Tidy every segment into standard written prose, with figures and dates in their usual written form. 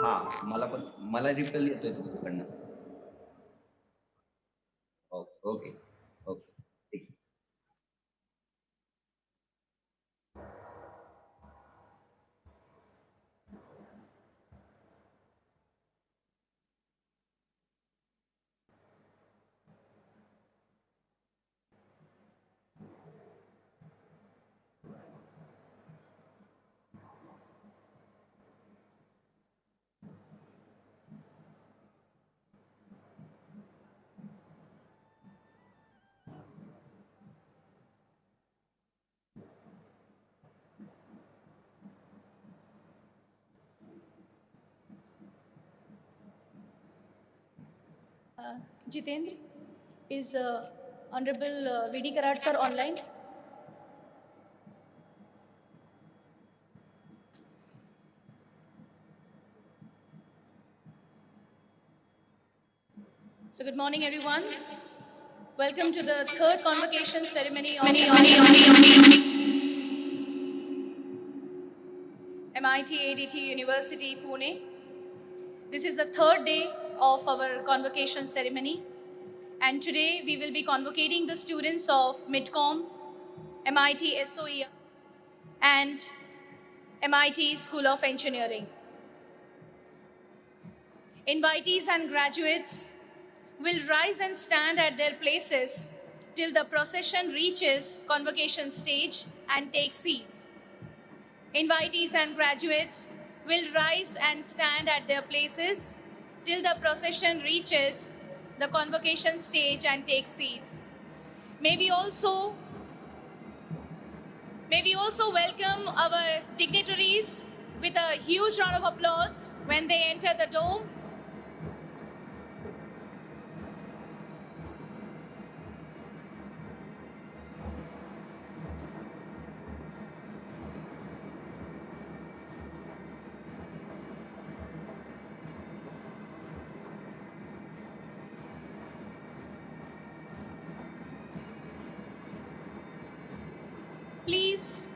हां, मला रिपल येतोय तुमच्याकडनं. ओके. ओके. ठीक. Jitendra, is Honorable V.D. Karad sir online? So good morning, everyone. Welcome to the third convocation ceremony of MIT ADT University, Pune. This is the third day of our convocation ceremony, and today we will be convocating the students of MIDCOM, MIT SOE, and MIT School of Engineering. Invitees and graduates will rise and stand at their places till the procession reaches convocation stage and take seats. Invitees and graduates will rise and stand at their places till the procession reaches the convocation stage and take seats. May we also welcome our dignitaries with a huge round of applause when they enter the dome.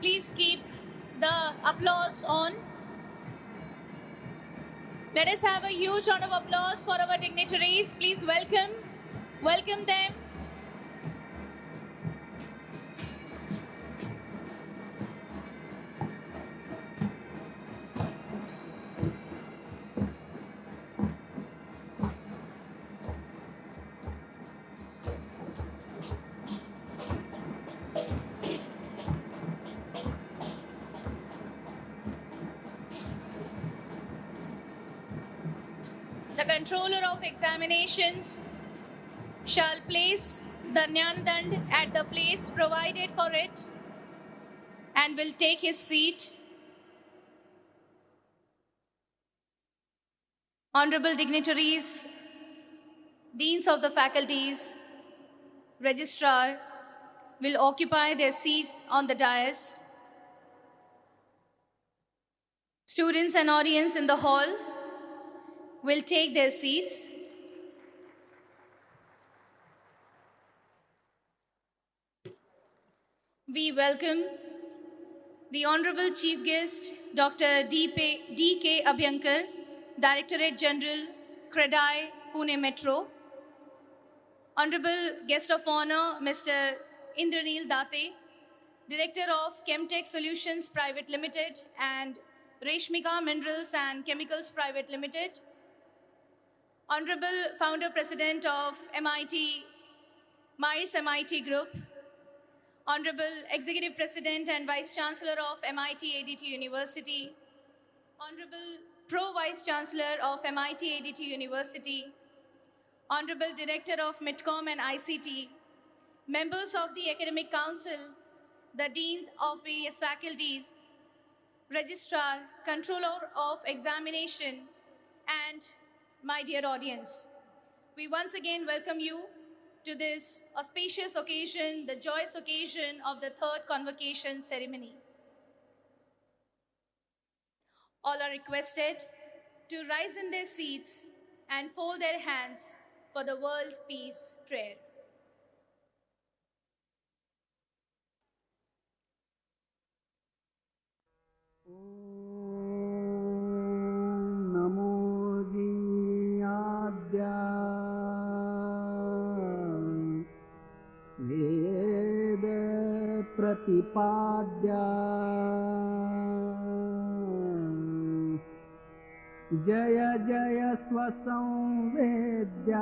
Please keep the applause on. Let us have a huge round of applause for our dignitaries. Please welcome them. The controller of examinations shall place the Jnanadand at the place provided for it and will take his seat. Honorable dignitaries, deans of the faculties, registrar will occupy their seats on the dais. Students and audience in the hall will take their seats. We welcome the Honorable Chief Guest, Dr. D.K. Abhyankar, Directorate General, CREDAI, Pune Metro. Honorable Guest of Honor, Mr. Indranil Date, Director of Chemtech Solutions Private Limited and Reshmika Minerals and Chemicals Private Limited. Honorable Founder President of MIT, Myers MIT Group. Honorable Executive President and Vice Chancellor of MIT ADT University, Honorable Pro Vice Chancellor of MIT ADT University, Honorable Director of MIDCOM and ICT, members of the Academic Council, the Deans of various faculties, Registrar, Controller of Examination, and my dear audience. We once again welcome you to this auspicious occasion, the joyous occasion of the third convocation ceremony. All are requested to rise in their seats and fold their hands for the world peace prayer. Namo प्रतिपाद्या जय जय स्वसंवेद्या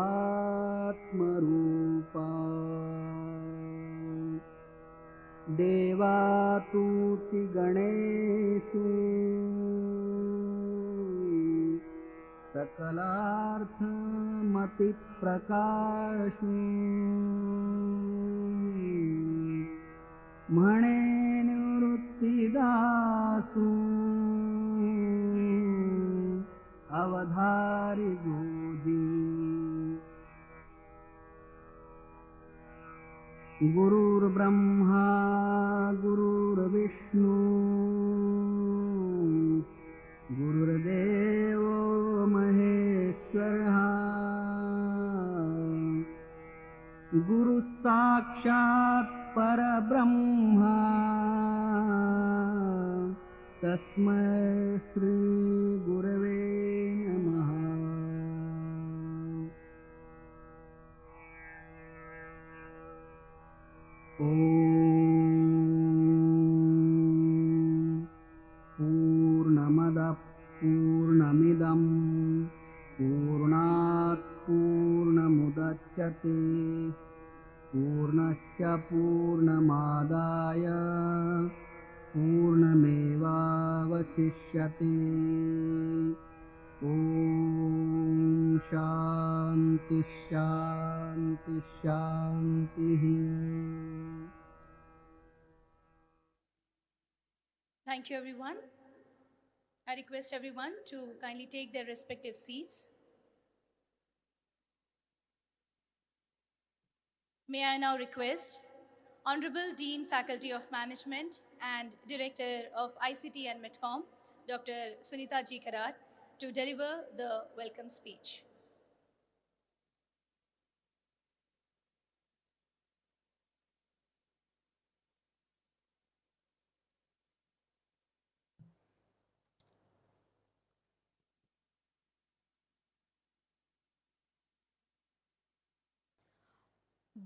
आत्मरूपा देवातुति गणेषु सकलार्थमतिप्रकाशु म्हणे निवृत्तिदासु अवधारी गोदी गुरुर्ब्रह्मा गुरुर्विष्णु गुरुर्देवो महेश्वरः गुरुः साक्षात् परब्रह्मा तस्मै श्री गुरवे नमः। पूर्णमदः पूर्णमिदं पूर्णात् पूर्णमुदच्यते पूर्णस्य पूर्णमादाय पूर्णमेवावशिष्यते। ॐ शान्ति शान्ति शान्तिः। Thank you, everyone. I request everyone to kindly take their respective seats. May I now request Honorable Dean, Faculty of Management and Director of ICT and Metcom, Dr. Sunita G. Karat, to deliver the welcome speech.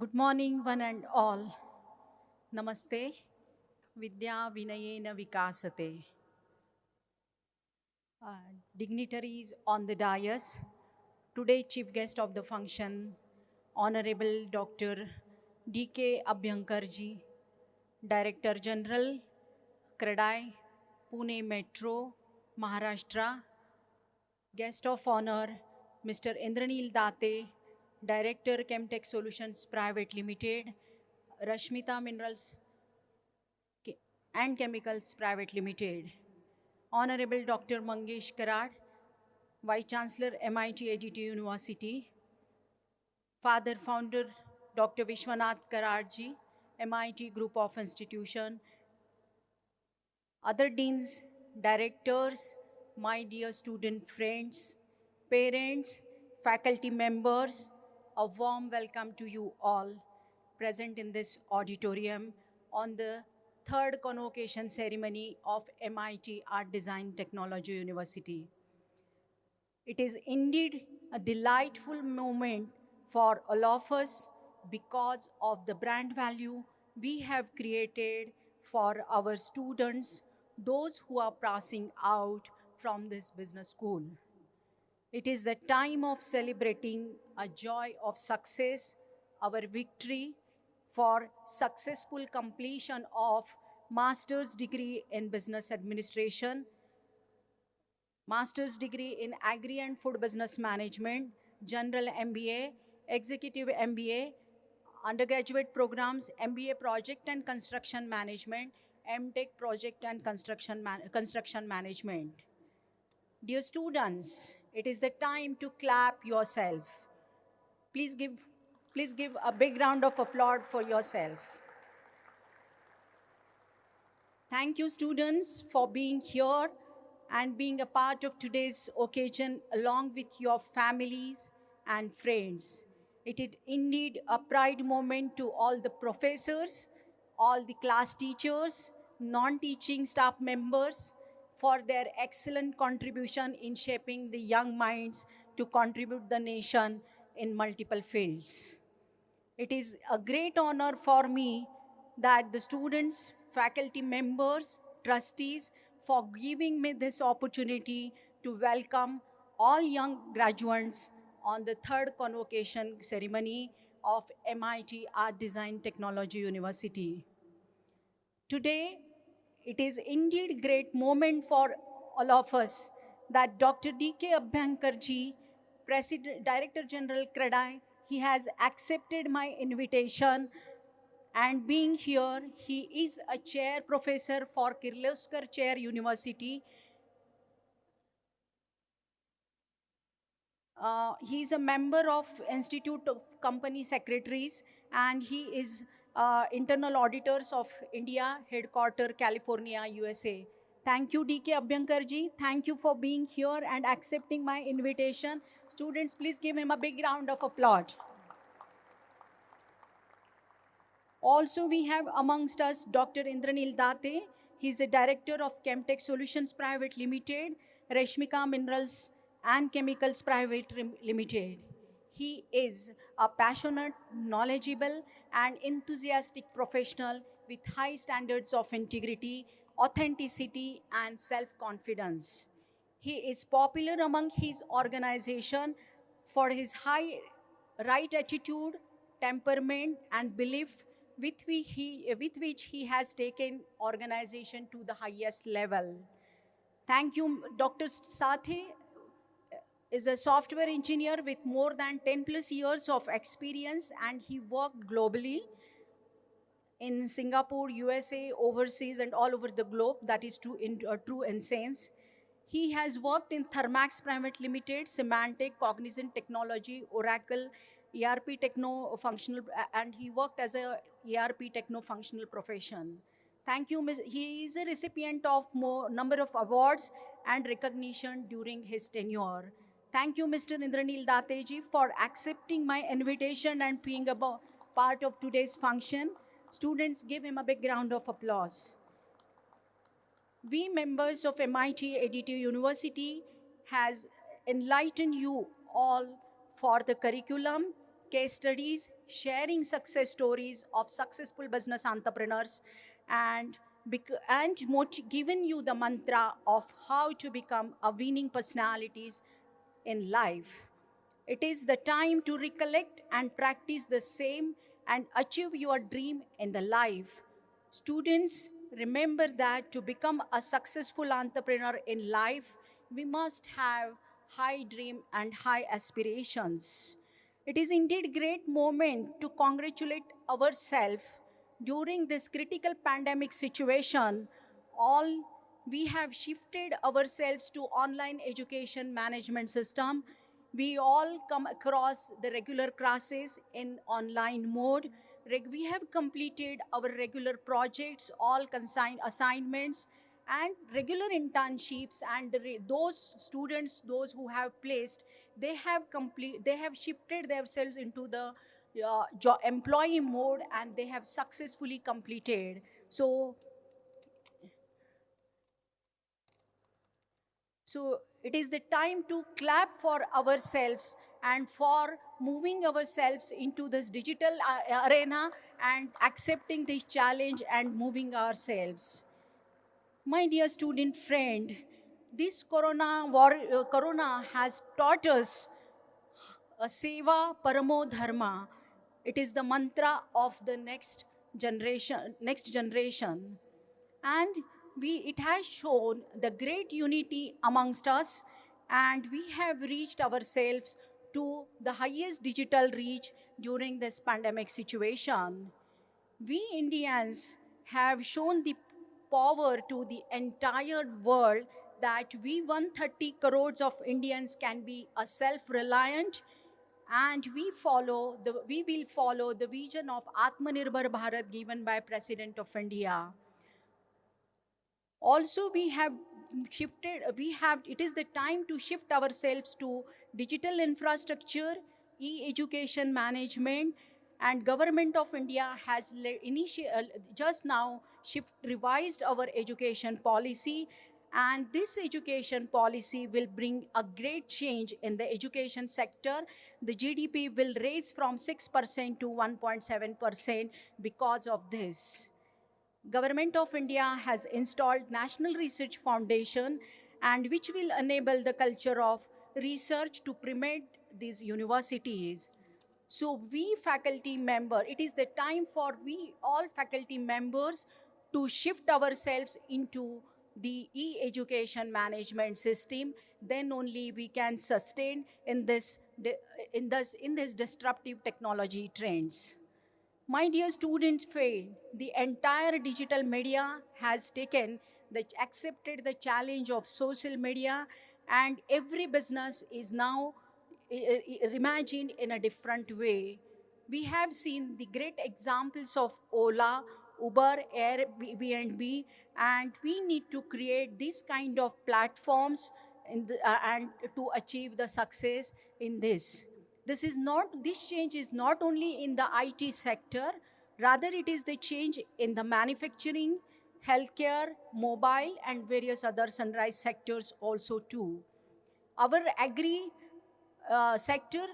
Good morning, one and all. Namaste. Vidya Vinayena Vikasate. Dignitaries on the dais, today Chief Guest of the function, Honorable Dr. D.K. Abhyankarji, Director General, CREDAI, Pune Metro, Maharashtra. Guest of Honor, Mr. Indranil Date, Director Chemtech Solutions Private Limited, Rashmita Minerals and Chemicals Private Limited. Honorable Dr. Mangesh Karat, Vice Chancellor MIT ADT University. Father Founder Dr. Vishwanath Karatji, MIT Group of Institution. Other deans, directors, my dear student friends, parents, faculty members, a warm welcome to you all present in this auditorium on the third convocation ceremony of MIT Art Design Technology University. It is indeed a delightful moment for all of us because of the brand value we have created for our students, those who are passing out from this business school. It is the time of celebrating a joy of success, our victory for successful completion of master's degree in business administration, master's degree in agri and food business management, general MBA, executive MBA, undergraduate programs, MBA project and construction management, MTech project and construction management. Dear students, it is the time to clap yourself. Please give a big round of applause for yourself. Thank you, students, for being here and being a part of today's occasion along with your families and friends. It is indeed a pride moment to all the professors, all the class teachers, non-teaching staff members for their excellent contribution in shaping the young minds to contribute the nation in multiple fields. It is a great honor for me that the students, faculty members, trustees for giving me this opportunity to welcome all young graduates on the third convocation ceremony of MIT Art Design Technology University. Today, it is indeed great moment for all of us that Dr. D.K. Abhyankarji, President, Director General CREDAI, he has accepted my invitation, and being here, he is a chair professor for Kirloskar Chair University. He is a member of Institute of Company Secretaries, and he is internal auditors of India, headquarter California, USA. Thank you, D.K. Abhyankarji. Thank you for being here and accepting my invitation. Students, please give him a big round of applause. Also, we have amongst us Dr. Indranil Date. He is the director of Chemtech Solutions Private Limited, Reshmika Minerals and Chemicals Private Limited. He is a passionate, knowledgeable, and enthusiastic professional with high standards of integrity, authenticity, and self-confidence. He is popular among his organization for his high right attitude, temperament, and belief with which he has taken organization to the highest level. Thank you, Dr. Sathe is a software engineer with more than 10 plus years of experience, and he worked globally in Singapore, USA, overseas, and all over the globe. That is true in sense. He has worked in Thermax Private Limited, Symantec, Cognizant Technology, Oracle, ERP Techno Functional, and he worked as a ERP Techno Functional profession. Thank you, he is a recipient of number of awards and recognition during his tenure. Thank you, Mr. Indranil Dateji, for accepting my invitation and being a part of today's function. Students, give him a big round of applause. We members of MIT EDT University has enlightened you all for the curriculum, case studies, sharing success stories of successful business entrepreneurs, and given you the mantra of how to become a winning personalities in life. It is the time to recollect and practice the same and achieve your dream in the life. Students, remember that to become a successful entrepreneur in life, we must have high dream and high aspirations. It is indeed great moment to congratulate ourselves during this critical pandemic situation. All we have shifted ourselves to online education management system. We all come across the regular classes in online mode. We have completed our regular projects, all consigned assignments, and regular internships, and those students, those who have placed, they have shifted themselves into the employee mode, and they have successfully completed. So it is the time to clap for ourselves and for moving ourselves into this digital arena and accepting this challenge and moving ourselves. My dear student friend, this corona has taught us a seva paramo dharma. It is the mantra of the next generation. And it has shown the great unity amongst us, and we have reached ourselves to the highest digital reach during this pandemic situation. We Indians have shown the power to the entire world that we 130 crores of Indians can be a self-reliant, and we will follow the vision of Atmanirbhar Bharat given by President of India. Also, it is the time to shift ourselves to digital infrastructure, e-education management, and Government of India has just now revised our education policy, And this education policy will bring a great change in the education sector. The GDP will raise from 6% to 1.7% because of this. Government of India has installed National Research Foundation, and which will enable the culture of research to promote these universities. So we faculty member, it is the time for we all faculty members to shift ourselves into the e-education management system. Then only we can sustain in this disruptive technology trends. My dear students, the entire digital media has accepted the challenge of social media, and every business is now imagined in a different way. We have seen the great examples of Ola, Uber, Airbnb, and we need to create this kind of platforms and to achieve the success in this. This change is not only in the IT sector, rather it is the change in the manufacturing, healthcare, mobile, and various other sunrise sectors also too. Our agri sector,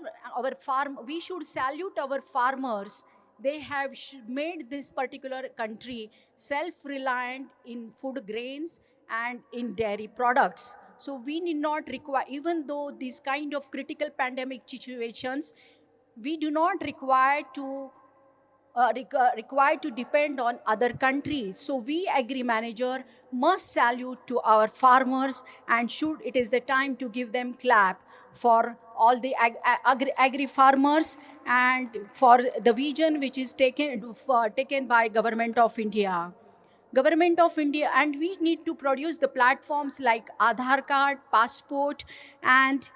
we should salute our farmers. They have made this particular country self-reliant in food grains and in dairy products. So we need not require, even though these kind of critical pandemic situations, we do not require to depend on other countries. So we agri manager must salute to our farmers, and it is the time to give them clap for all the agri farmers and for the vision which is taken by Government of India. Government of India, and we need to produce the platforms like Aadhaar card, passport, and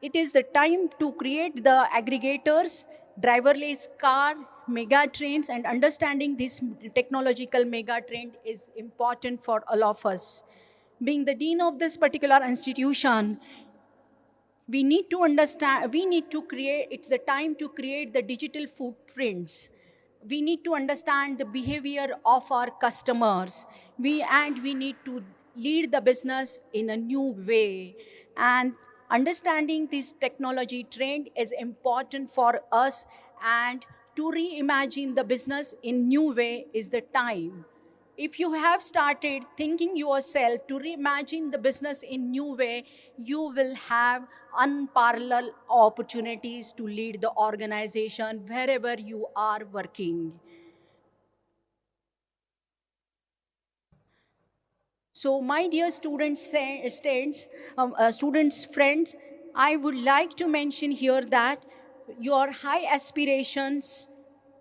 it is the time to create the aggregators, driverless car, mega trains, and understanding this technological mega trend is important for all of us. Being the dean of this particular institution, we need to understand, it's the time to create the digital footprints. We need to understand the behavior of our customers. We need to lead the business in a new way. And understanding this technology trend is important for us, and to reimagine the business in new way is the time. If you have started thinking yourself to reimagine the business in new way, you will have unparalleled opportunities to lead the organization wherever you are working. So my dear students, friends, I would like to mention here that your high aspirations,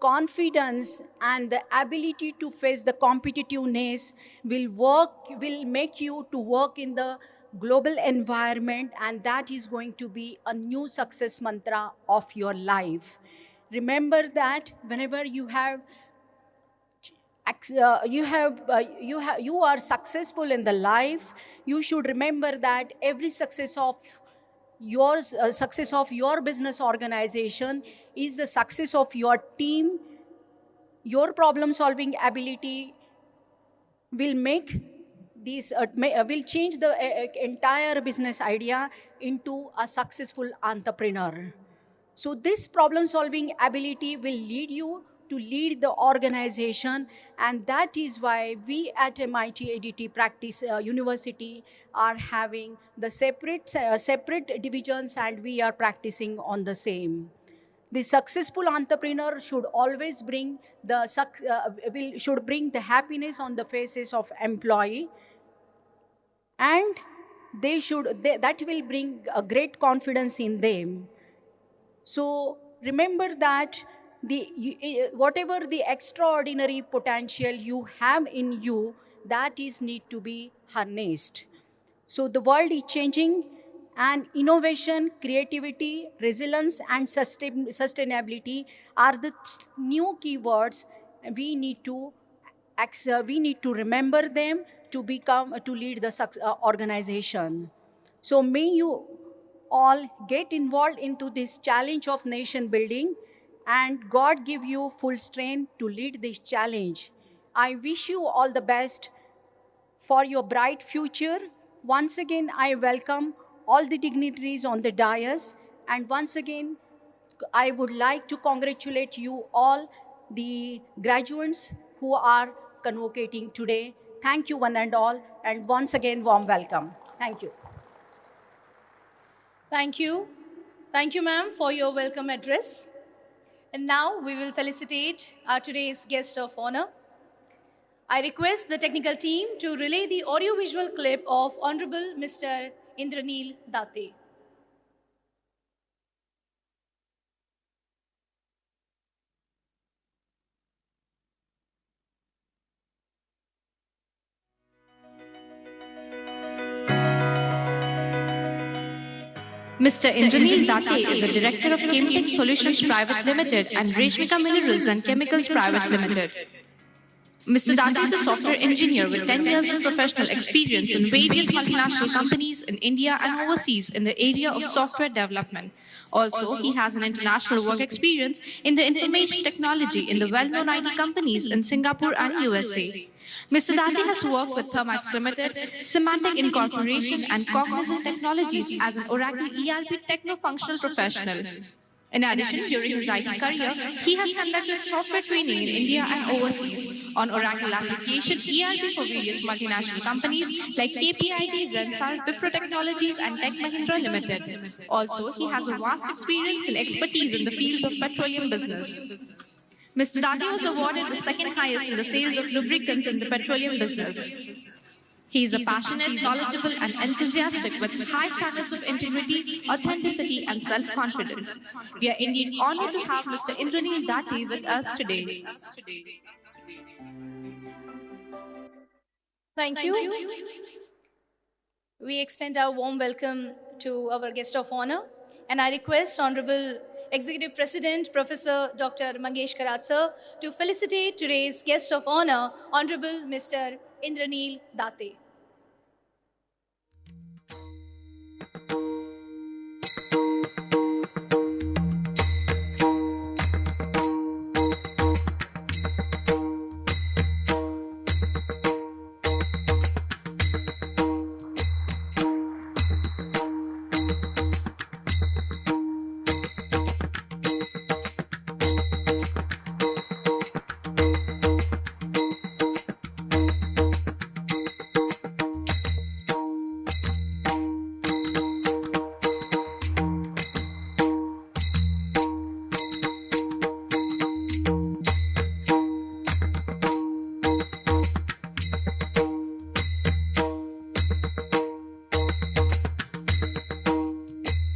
confidence, and the ability to face the competitiveness will make you to work in the global environment, and that is going to be a new success mantra of your life. Remember that whenever you are successful in the life, you should remember that every success of your business organization is the success of your team. Your problem solving ability will will change the entire business idea into a successful entrepreneur. So this problem solving ability will lead you to lead the organization, and that is why we at MIT ADT Practice University are having the separate divisions, and we are practicing on the same. The successful entrepreneur should always bring should bring the happiness on the faces of employee, and that will bring a great confidence in them. So remember that whatever the extraordinary potential you have in you, that is need to be harnessed. So the world is changing, and innovation, creativity, resilience, and sustainability are the new keywords. We need to remember them to lead the organization. So may you all get involved into this challenge of nation building, and God give you full strength to lead this challenge. I wish you all the best for your bright future, Once again, I welcome all the dignitaries on the dais, and once again, I would like to congratulate you all, the graduates who are convocating today. Thank you, one and all, and once again, warm welcome. Thank you. Thank you. Thank you, ma'am, for your welcome address. And now we will felicitate our today's guest of honor. I request the technical team to relay the audiovisual clip of Honorable Mr. Indranil Date. Mr. Indranil Date is a director of Chemtech Solutions Private Limited and Reshmika Minerals and Chemicals Private Limited. Mr. Date is a software engineer with 10 years of professional experience in various multinational companies in India and overseas in the area of software development. Also, he has an international work experience in the information technology in the well-known IT companies in Singapore and USA. Mr. Date has worked with Thermax Limited, Semantic Incorporation, and Cognizant Technologies as an Oracle ERP techno-functional professional. In addition, during his IT career, he has conducted software training in India and overseas on Oracle application ERP for various multinational companies like KPIT, Zensar, Wipro Technologies, and Tech Mahindra Limited. Also, he has a vast experience and expertise in the fields of petroleum business. Mr. Date was awarded the second highest in the sales of lubricants in the petroleum business. He is a passionate, knowledgeable, and enthusiastic with high standards of integrity, authenticity, and self-confidence. We are indeed honored to have Mr. Indranil Date with us today. Thank you. We extend our warm welcome to our guest of honor, and I request Honorable Executive President Professor Dr. Mangesh Karat sir to felicitate today's guest of honor, Honorable Mr. Indranil Date.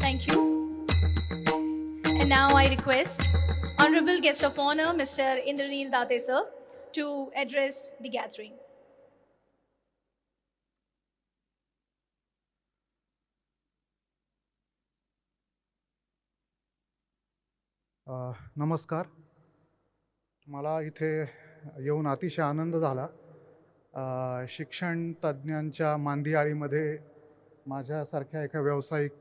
Thank you. And now I request Honorable Guest of Honor, Mr. Indranil Date sir, to address the gathering. नमस्कार. मला इथे येऊन अतिशय आनंद झाला. शिक्षण तज्ज्ञांच्या मांदियाळीमध्ये माझ्यासारख्या एका व्यावसायिक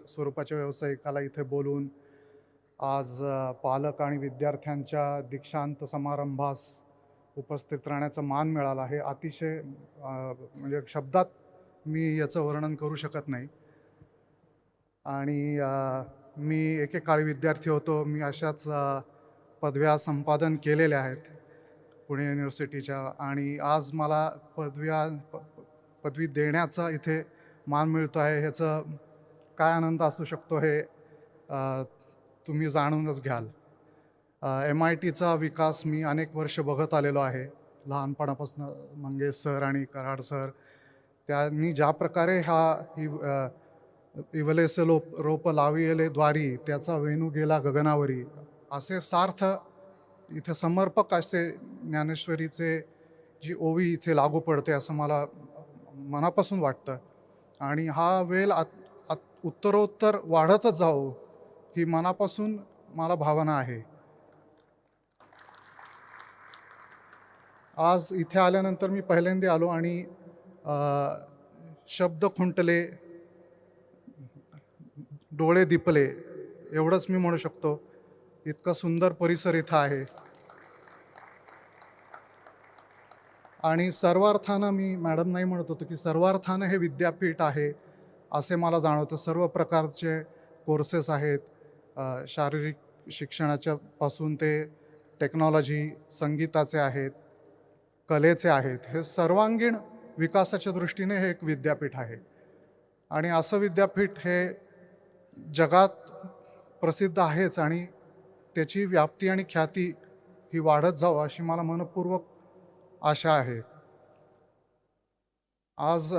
स्वरूपाच्या व्यावसायिकाला इथे बोलून आज पालक आणि विद्यार्थ्यांच्या दीक्षांत समारंभास उपस्थित राहण्याचा मान मिळाला. हे अतिशय म्हणजे शब्दात मी याचं वर्णन करू शकत नाही. आणि मी एकेकाळी विद्यार्थी होतो. मी अशाच पदव्या संपादन केलेल्या आहेत पुणे युनिव्हर्सिटीच्या, आणि आज मला पदवी देण्याचा इथे मान मिळतो आहे. ह्याचं काय आनंद असू शकतो हे तुम्ही जाणूनच घ्याल. MITचा विकास मी अनेक वर्ष बघत आलेलो आहे. लहानपणापासून मंगेश सर आणि कराड सर त्यांनी ज्या प्रकारे ही इवलेसे रोप लाविले द्वारी त्याचा वेणू गेला गगनावरी असे सार्थ इथे समर्पक असे ज्ञानेश्वरीचे जी ओवी इथे लागू पडते असं मला मनापासून वाटतं. आणि हा वेल उत्तरोत्तर वाढतच जावो ही मनापासून मला भावना आहे. आज इथे आल्यानंतर मी पहिल्यांदा आलो आणि शब्द खुंटले, डोळे दिपले एवढंच मी म्हणू शकतो. इतका सुंदर परिसर इथं आहे. आणि सर्वार्थानं मी मॅडम नाही म्हणत होतो की सर्वार्थानं हे विद्यापीठ आहे असे मला जाणवतं. सर्व प्रकारचे कोर्सेस आहेत, शारीरिक शिक्षणाच्या पासून ते टेक्नॉलॉजी, संगीताचे आहेत, कलेचे आहेत. हे सर्वांगीण विकासाच्या दृष्टीने हे एक विद्यापीठ आहे आणि असं विद्यापीठ हे जगात प्रसिद्ध आहेच आणि त्याची व्याप्ती आणि ख्याती ही वाढत जावं अशी मला मनपूर्वक आशा आहे. आज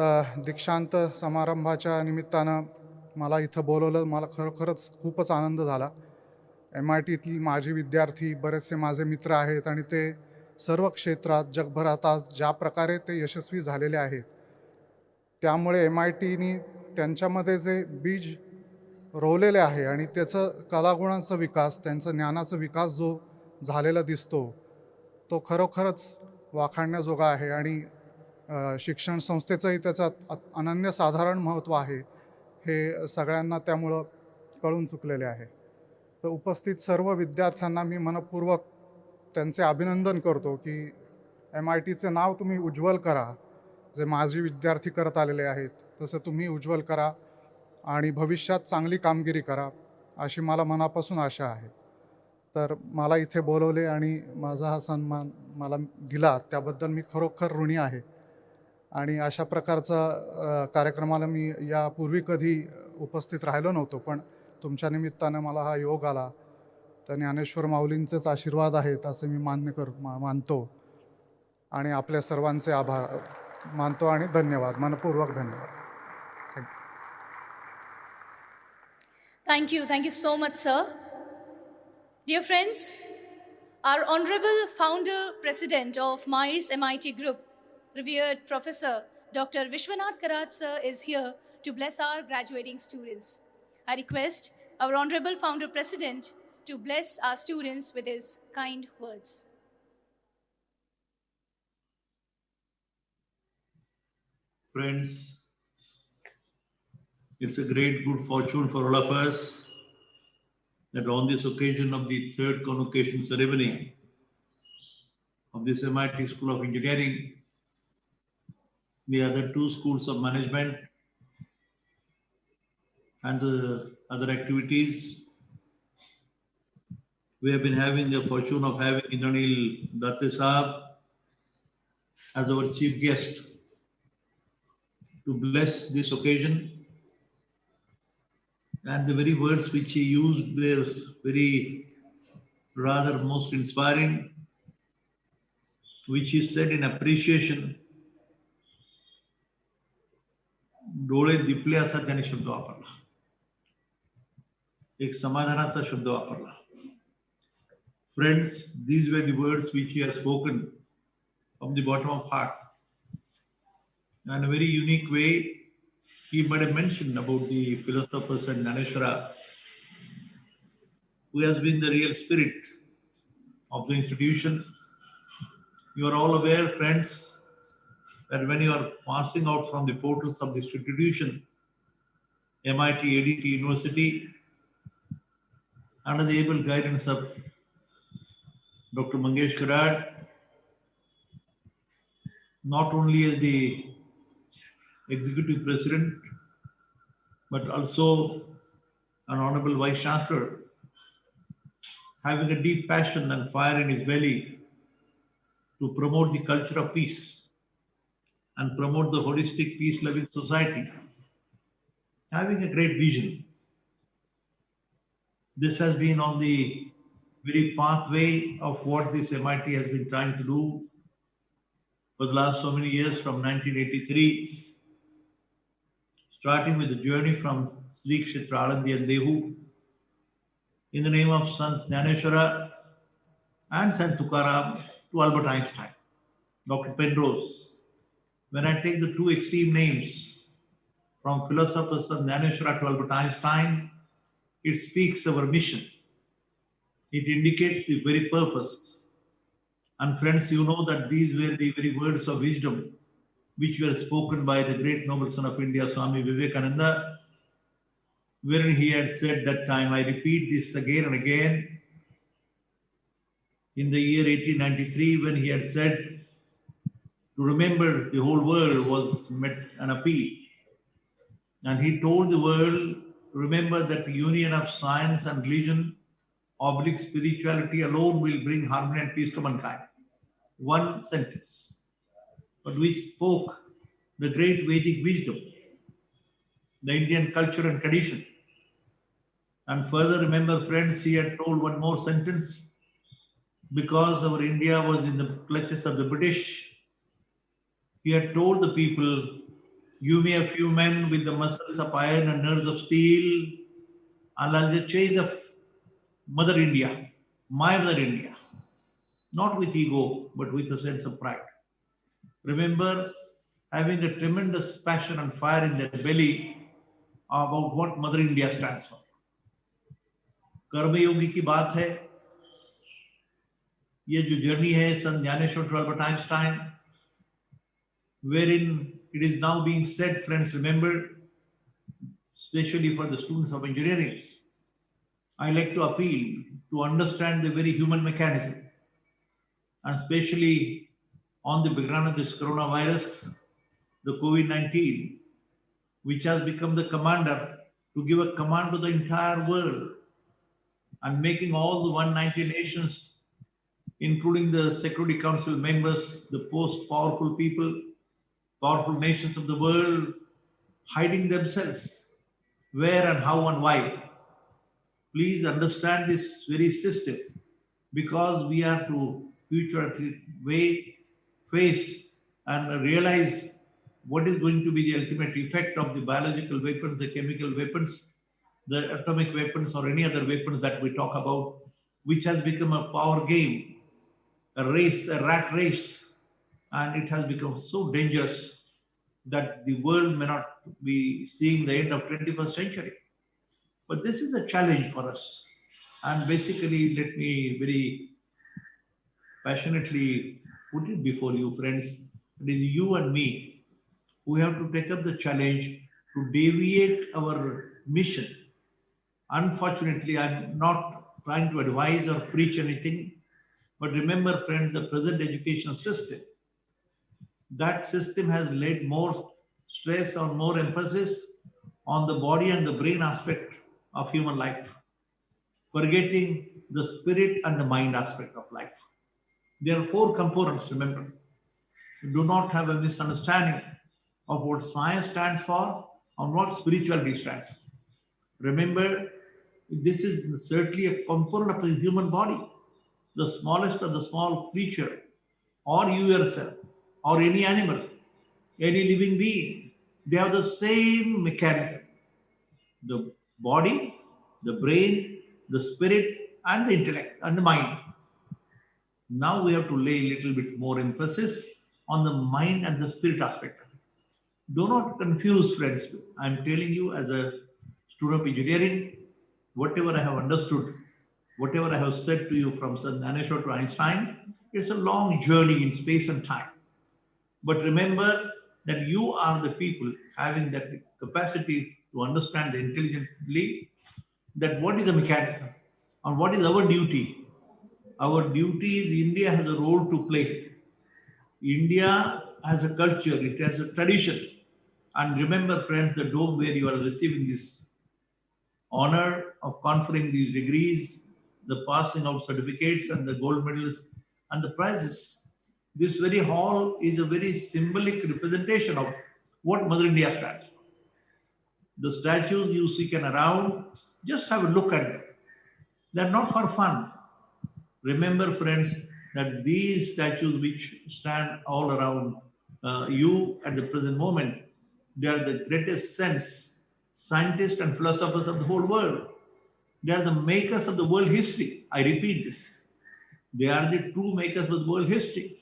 दीक्षांत समारंभाच्या निमित्तानं मला इथं बोलवलं. मला खरोखरच खूपच आनंद झाला. MITतली माझे विद्यार्थी, बरेचसे माझे मित्र आहेत आणि ते सर्व क्षेत्रात जगभरात आज ज्या प्रकारे ते यशस्वी झालेले आहेत, त्यामुळे MITनी त्यांच्यामध्ये जे बीज रोवलेले आहे आणि त्याचं कलागुणांचा विकास, त्यांचा ज्ञानाचा विकास जो झालेला दिसतो तो खरोखरच वाखाणण्याजोगा आहे आणि शिक्षण संस्थेचंही त्याचं अनन्यसाधारण महत्त्व आहे हे सगळ्यांना त्यामुळं कळून चुकलेले आहे. तर उपस्थित सर्व विद्यार्थ्यांना मी मनपूर्वक त्यांचे अभिनंदन करतो की MITचे नाव तुम्ही उज्ज्वल करा. जे माजी विद्यार्थी करत आलेले आहेत तसं तुम्ही उज्ज्वल करा आणि भविष्यात चांगली कामगिरी करा अशी मला मनापासून आशा आहे. तर मला इथे बोलवले आणि माझा हा सन्मान मला दिला त्याबद्दल मी खरोखर ऋणी आहे. आणि अशा प्रकारचा कार्यक्रमाला मी यापूर्वी कधी उपस्थित राहिलो नव्हतो, पण तुमच्या निमित्तानं मला हा योग आला. तर ज्ञानेश्वर माऊलींचेच आशीर्वाद आहेत असं मी मानतो आणि आपल्या सर्वांचे आभार मानतो आणि धन्यवाद, मनपूर्वक धन्यवाद. Thank you. Thank you so much, sir. Dear friends, our Honorable Founder President of Myers MIT Group, revered Professor Dr. Vishwanath Karat sir is here to bless our graduating students. I request our Honorable Founder President to bless our students with his kind words. Friends, it's a great good fortune for all of us that on this occasion of the third convocation ceremony of this MIT School of Engineering, the other two schools of management and the other activities, we have been having the fortune of having Indranil Datte Sahab as our chief guest to bless this occasion. And the very words which he used were very rather most inspiring, which he said in appreciation. डोळे दिपले असा त्याने शब्द वापरला, एक समाधानाचा शब्द वापरला. Friends, these were the words which he has spoken from the bottom of heart. In a very unique way, he made a mention about the philosopher Saint Naneshwara, who has been the real spirit of the institution. You are all aware, friends, that when you are passing out from the portals of this institution, MIT ADT University, under the able guidance of Dr. Mangesh Karat, not only as the executive president, but also an honorable vice chancellor, having a deep passion and fire in his belly to promote the culture of peace and promote the holistic peace-loving society, having a great vision. This has been on the very pathway of what this MIT has been trying to do for the last so many years, from 1983, starting with the journey from Sri Kshetra Alandi and Dehu, in the name of Sant Jnaneshwara and Sant Tukaram to Albert Einstein, Dr. Penrose. When I take the two extreme names, from philosopher Sant Jnaneshwara to Albert Einstein, it speaks our mission. It indicates the very purpose. And friends, you know that these were the very words of wisdom which were spoken by the great noble son of India, Swami Vivekananda, wherein he had said that time, I repeat this again and again, in the year 1893, when he had said to remember the whole world was met an appeal. And he told the world, remember that the union of science and religion, oblique spirituality alone will bring harmony and peace to mankind. One sentence, but which spoke the great Vedic wisdom, the Indian culture and tradition. And further, remember, friends, he had told one more sentence, because our India was in the clutches of the British. He had told the people, give me a few men with the muscles of iron and nerves of steel, and I'll just change the Mother India, my Mother India. Not with ego, but with a sense of pride. Remember, having a tremendous passion and fire in their belly about what Mother India stands for. कर्मयोगी की बात है, ये जो journey है Sant Dnyaneshwar to Albert Einstein, wherein it is now being said, friends, remember, especially for the students of engineering, I like to appeal to understand the very human mechanism, and especially on the background of this coronavirus, the COVID-19, which has become the commander to give a command to the entire world, and making all the 190 nations, including the Security Council members, the most powerful people, powerful nations of the world, hiding themselves, where and how and why. Please understand this very system, because we have to face and realize what is going to be the ultimate effect of the biological weapons, the chemical weapons, the atomic weapons, or any other weapons that we talk about, which has become a power game, a race, a rat race, and it has become so dangerous that the world may not be seeing the end of 21st century. But this is a challenge for us. And basically, let me very passionately put it before you, friends. It is you and me who have to take up the challenge to deviate our mission. Unfortunately, I'm not trying to advise or preach anything, but remember, friends, the present education system, that system has laid more stress or more emphasis on the body and the brain aspect of human life, forgetting the spirit and the mind aspect of life. There are 4 components, remember. Do not have a misunderstanding of what science stands for and what spirituality stands for. Remember, this is certainly a component of the human body, the smallest of the small creature, or you yourself, or any animal, any living being. They have the same mechanism. The body, the brain, the spirit, and the intellect, and the mind. Now we have to lay a little bit more emphasis on the mind and the spirit aspect. Do not confuse, friends. I'm telling you as a student of engineering, whatever I have understood, whatever I have said to you from Sant Gyaneshwar to Einstein, it's a long journey in space and time. But remember that you are the people having that capacity to understand intelligently that what is the mechanism and what is our duty. Our duty is India has a role to play. India has a culture, it has a tradition. And remember, friends, the dome where you are receiving this honor of conferring these degrees, the passing out certificates and the gold medals and the prizes. This very hall is a very symbolic representation of what Mother India stands for. The statues you see can around, just have a look at them. They're not for fun. Remember, friends, that these statues which stand all around you at the present moment, they are the greatest scientists and philosophers of the whole world. They are the makers of the world history. I repeat this. They are the true makers of the world history.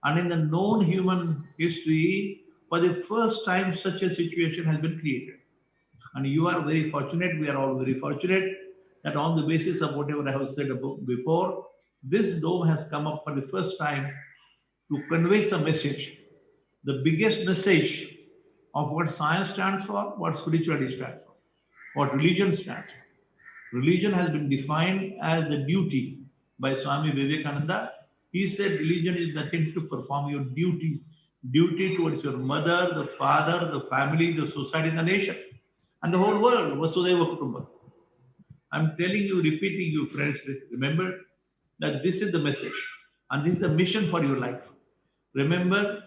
And in the known human history, for the first time, such a situation has been created. And you are very fortunate, we are all very fortunate, that on the basis of whatever I have said before, this dome has come up for the first time to convey some message. The biggest message of what science stands for, what spirituality stands for, what religion stands for. Religion has been defined as the duty by Swami Vivekananda. He said religion is nothing to perform your duty duty towards your mother, the father, the family, the society, the nation, and the whole world. Vasudhaiva Kutumbakam. I'm telling you, repeating you, friends, remember that this is the message and this is the mission for your life. Remember,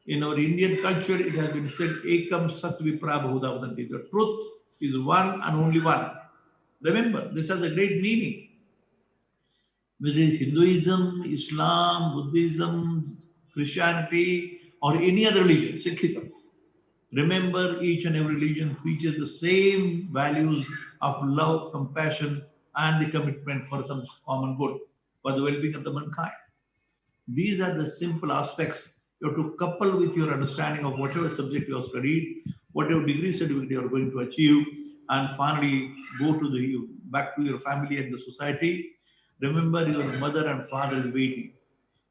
in our Indian culture, it has been said, Ekam Sat Vipra Bahuda Vadanti. The truth is one and only one. Remember, this has a great meaning. Whether it is Hinduism, Islam, Buddhism, Christianity, or any other religion, Sikhism. Remember, each and every religion preaches the same values of love, compassion, and the commitment for some common good, for the well-being of the mankind. These are the simple aspects you have to couple with your understanding of whatever subject you have studied, whatever degree certificate you are going to achieve, and finally go to back to your family and the society. Remember, your mother and father is waiting.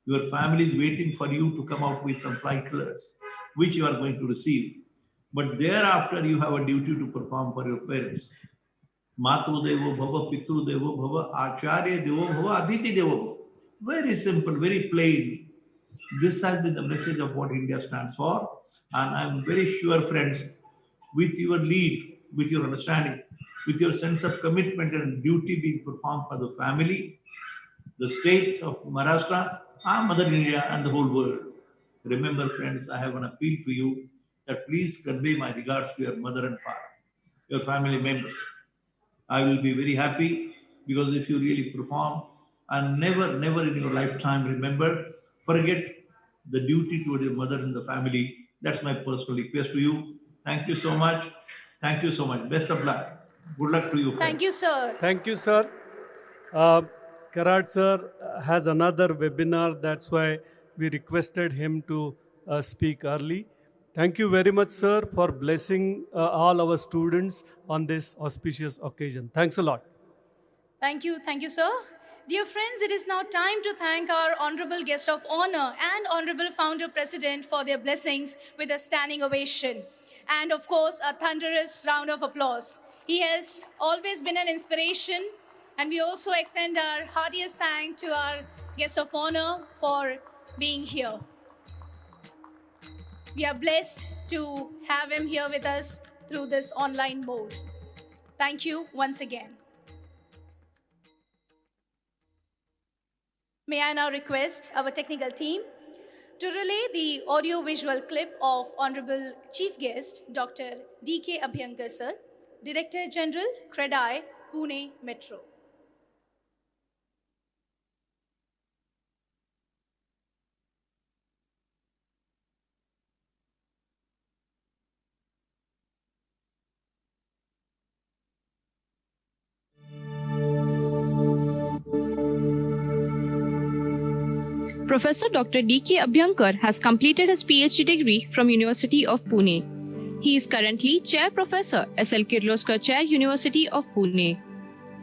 Your family is waiting for you to come out with some flight colors, which you are going to receive. But thereafter, you have a duty to perform for your parents. Matru Devo Bhava, Pitru Devo Bhava, Acharya Devo Bhava, Aditi Devo Bhava. Very simple, very plain. This has been the message of what India stands for. And I'm very sure, friends, with your lead, with your understanding, with your sense of commitment and duty being performed for the family, the state of Maharashtra, and Mother India, and the whole world. Remember, friends, I have an appeal to you that please convey my regards to your mother and father, your family members. I will be very happy because if you really perform, and never in your lifetime, remember, forget the duty toward your mother and the family. That's my personal request to you. Thank you so much. Thank you so much. Best of luck. Good luck to you, friends. Thank you, sir. Thank you, sir. Karat sir has another webinar. That's why we requested him to speak early. Thank you very much, sir, for blessing all our students on this auspicious occasion. Thanks a lot. Thank you, sir. Dear friends, it is now time to thank our honorable guest of honor and honorable founder president for their blessings with a standing ovation. And of course, a thunderous round of applause. He has always been an inspiration, and we also extend our heartiest thanks to our guest of honor for being here. We are blessed to have him here with us through this online mode. Thank you once again. May I now request our technical team to relay the audio-visual clip of Honorable Chief Guest, Dr. D.K. Abhyankar sir, Director General, CREDAI, Pune Metro. Professor Dr. D.K. Abhyankar has completed his PhD degree from University of Pune. He is currently Chair Professor S.L. Kirloskar Chair, University of Pune.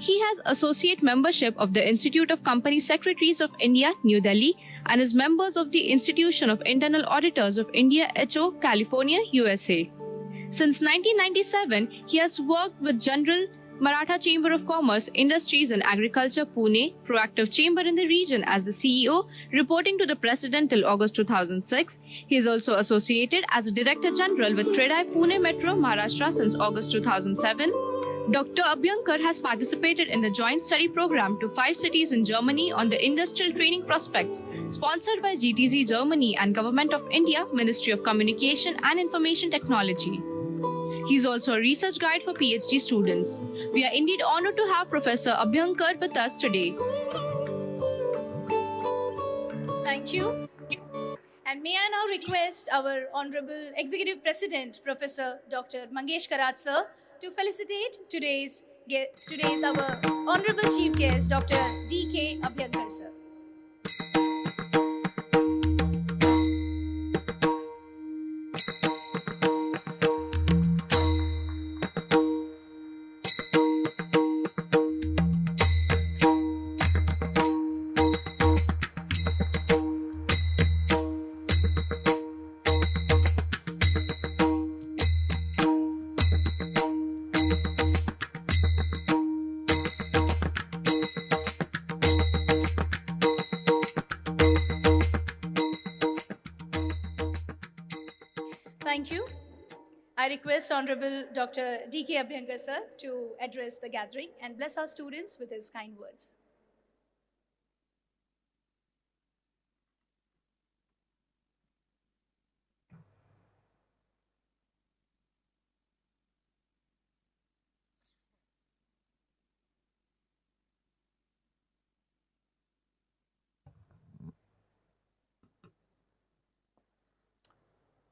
He has associate membership of the Institute of Company Secretaries of India, New Delhi, and is members of the Institution of Internal Auditors of India, HO, California, USA. Since 1997, he has worked with General Maratha Chamber of Commerce, Industries and Agriculture, Pune, Proactive Chamber in the region as the CEO, reporting to the President till August 2006. He is also associated as a Director General with CREDAI Pune Metro, Maharashtra since August 2007. Dr. Abhyankar has participated in the joint study program to 5 cities in Germany on the industrial training prospects, sponsored by GTZ Germany and Government of India, Ministry of Communication and Information Technology. He is also a research guide for PhD students. We are indeed honored to have Professor Abhyankar with us today. Thank you. And may I now request our Honorable Executive President, Professor Dr. Mangesh Karat sir, to felicitate today's our Honorable Chief Guest, Dr. D.K. Abhyankar sir. Thank you. I request Honorable Dr. D.K. Abhyankar sir to address the gathering and bless our students with his kind words.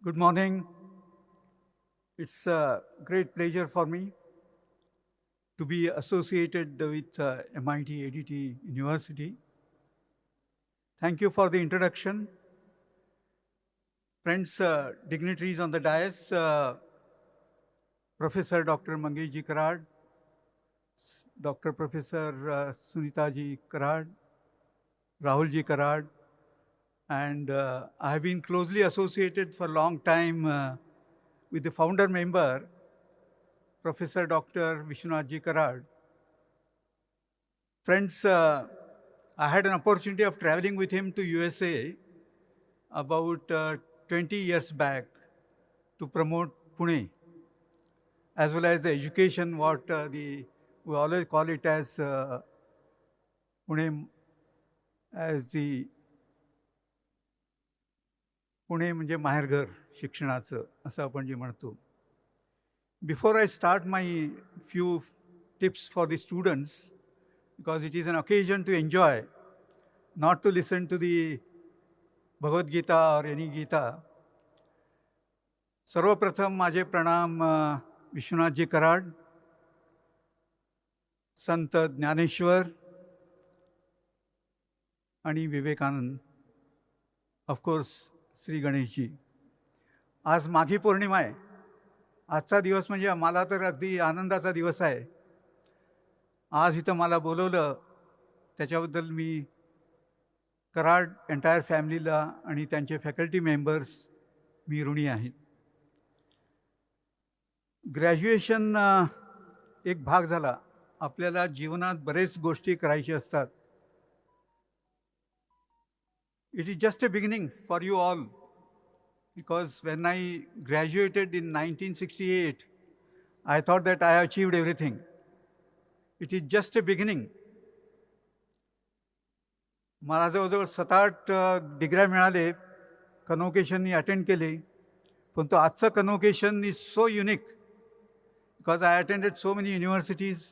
Good morning. It's a great pleasure for me to be associated with MIT ADT University. Thank you for the introduction. Friends, dignitaries on the dais, Professor Dr. Mangesh Karad, Dr. Professor Sunita ji Karad, Rahul ji Karad, and I have been closely associated for a long time with the founder member, Professor Dr. Vishwanath ji Karad. Friends, I had an opportunity of traveling with him to USA about 20 years back to promote Pune, as well as the education, what we always call it as Pune, as the Pune म्हणजे माहेरघर शिक्षणाचं असं आपण जे म्हणतो. Before I start my few tips for the students, because it is an occasion to enjoy, not to listen to the Bhagavad Gita or any Gita. सर्वप्रथम माझे प्रणाम विश्वनाथजी कराड, संत ज्ञानेश्वर आणि Vivekananda, of course Shri Ganeshji. आज माघी पौर्णिमा आहे. आजचा दिवस म्हणजे मला तर अगदी आनंदाचा दिवस आहे. आज इथं मला बोलवलं त्याच्याबद्दल मी कराड एंटायर फॅमिलीला आणि त्यांचे फॅकल्टी मेंबर्स मी ऋणी आहेत. ग्रॅज्युएशन एक भाग झाला. आपल्याला जीवनात बरेच गोष्टी करायची असतात. It is just a beginning for you all, because when I graduated in 1968, I thought that I have achieved everything. It is just a beginning. मला जवळजवळ 7-8 डिग्र्या मिळाले, कन्व्होकेशननी अटेंड केले, पण तो आजचं convocation is so unique because I attended so many universities,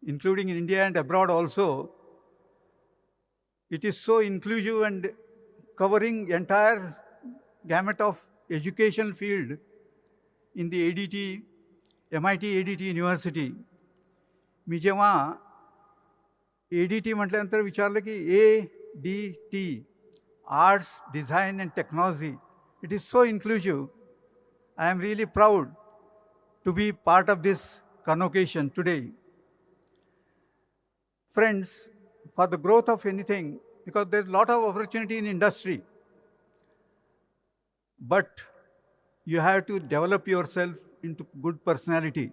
including in India and abroad also. It is so inclusive and covering entire gamut of educational field in the ADT, MIT ADT University. मी जेव्हा ADT म्हटल्यानंतर विचारलं की ADT, Arts, Design and Technology. It is so inclusive. I am really proud to be part of this convocation today. Friends, for the growth of anything, because there's a lot of opportunity in industry, but you have to develop yourself into good personality.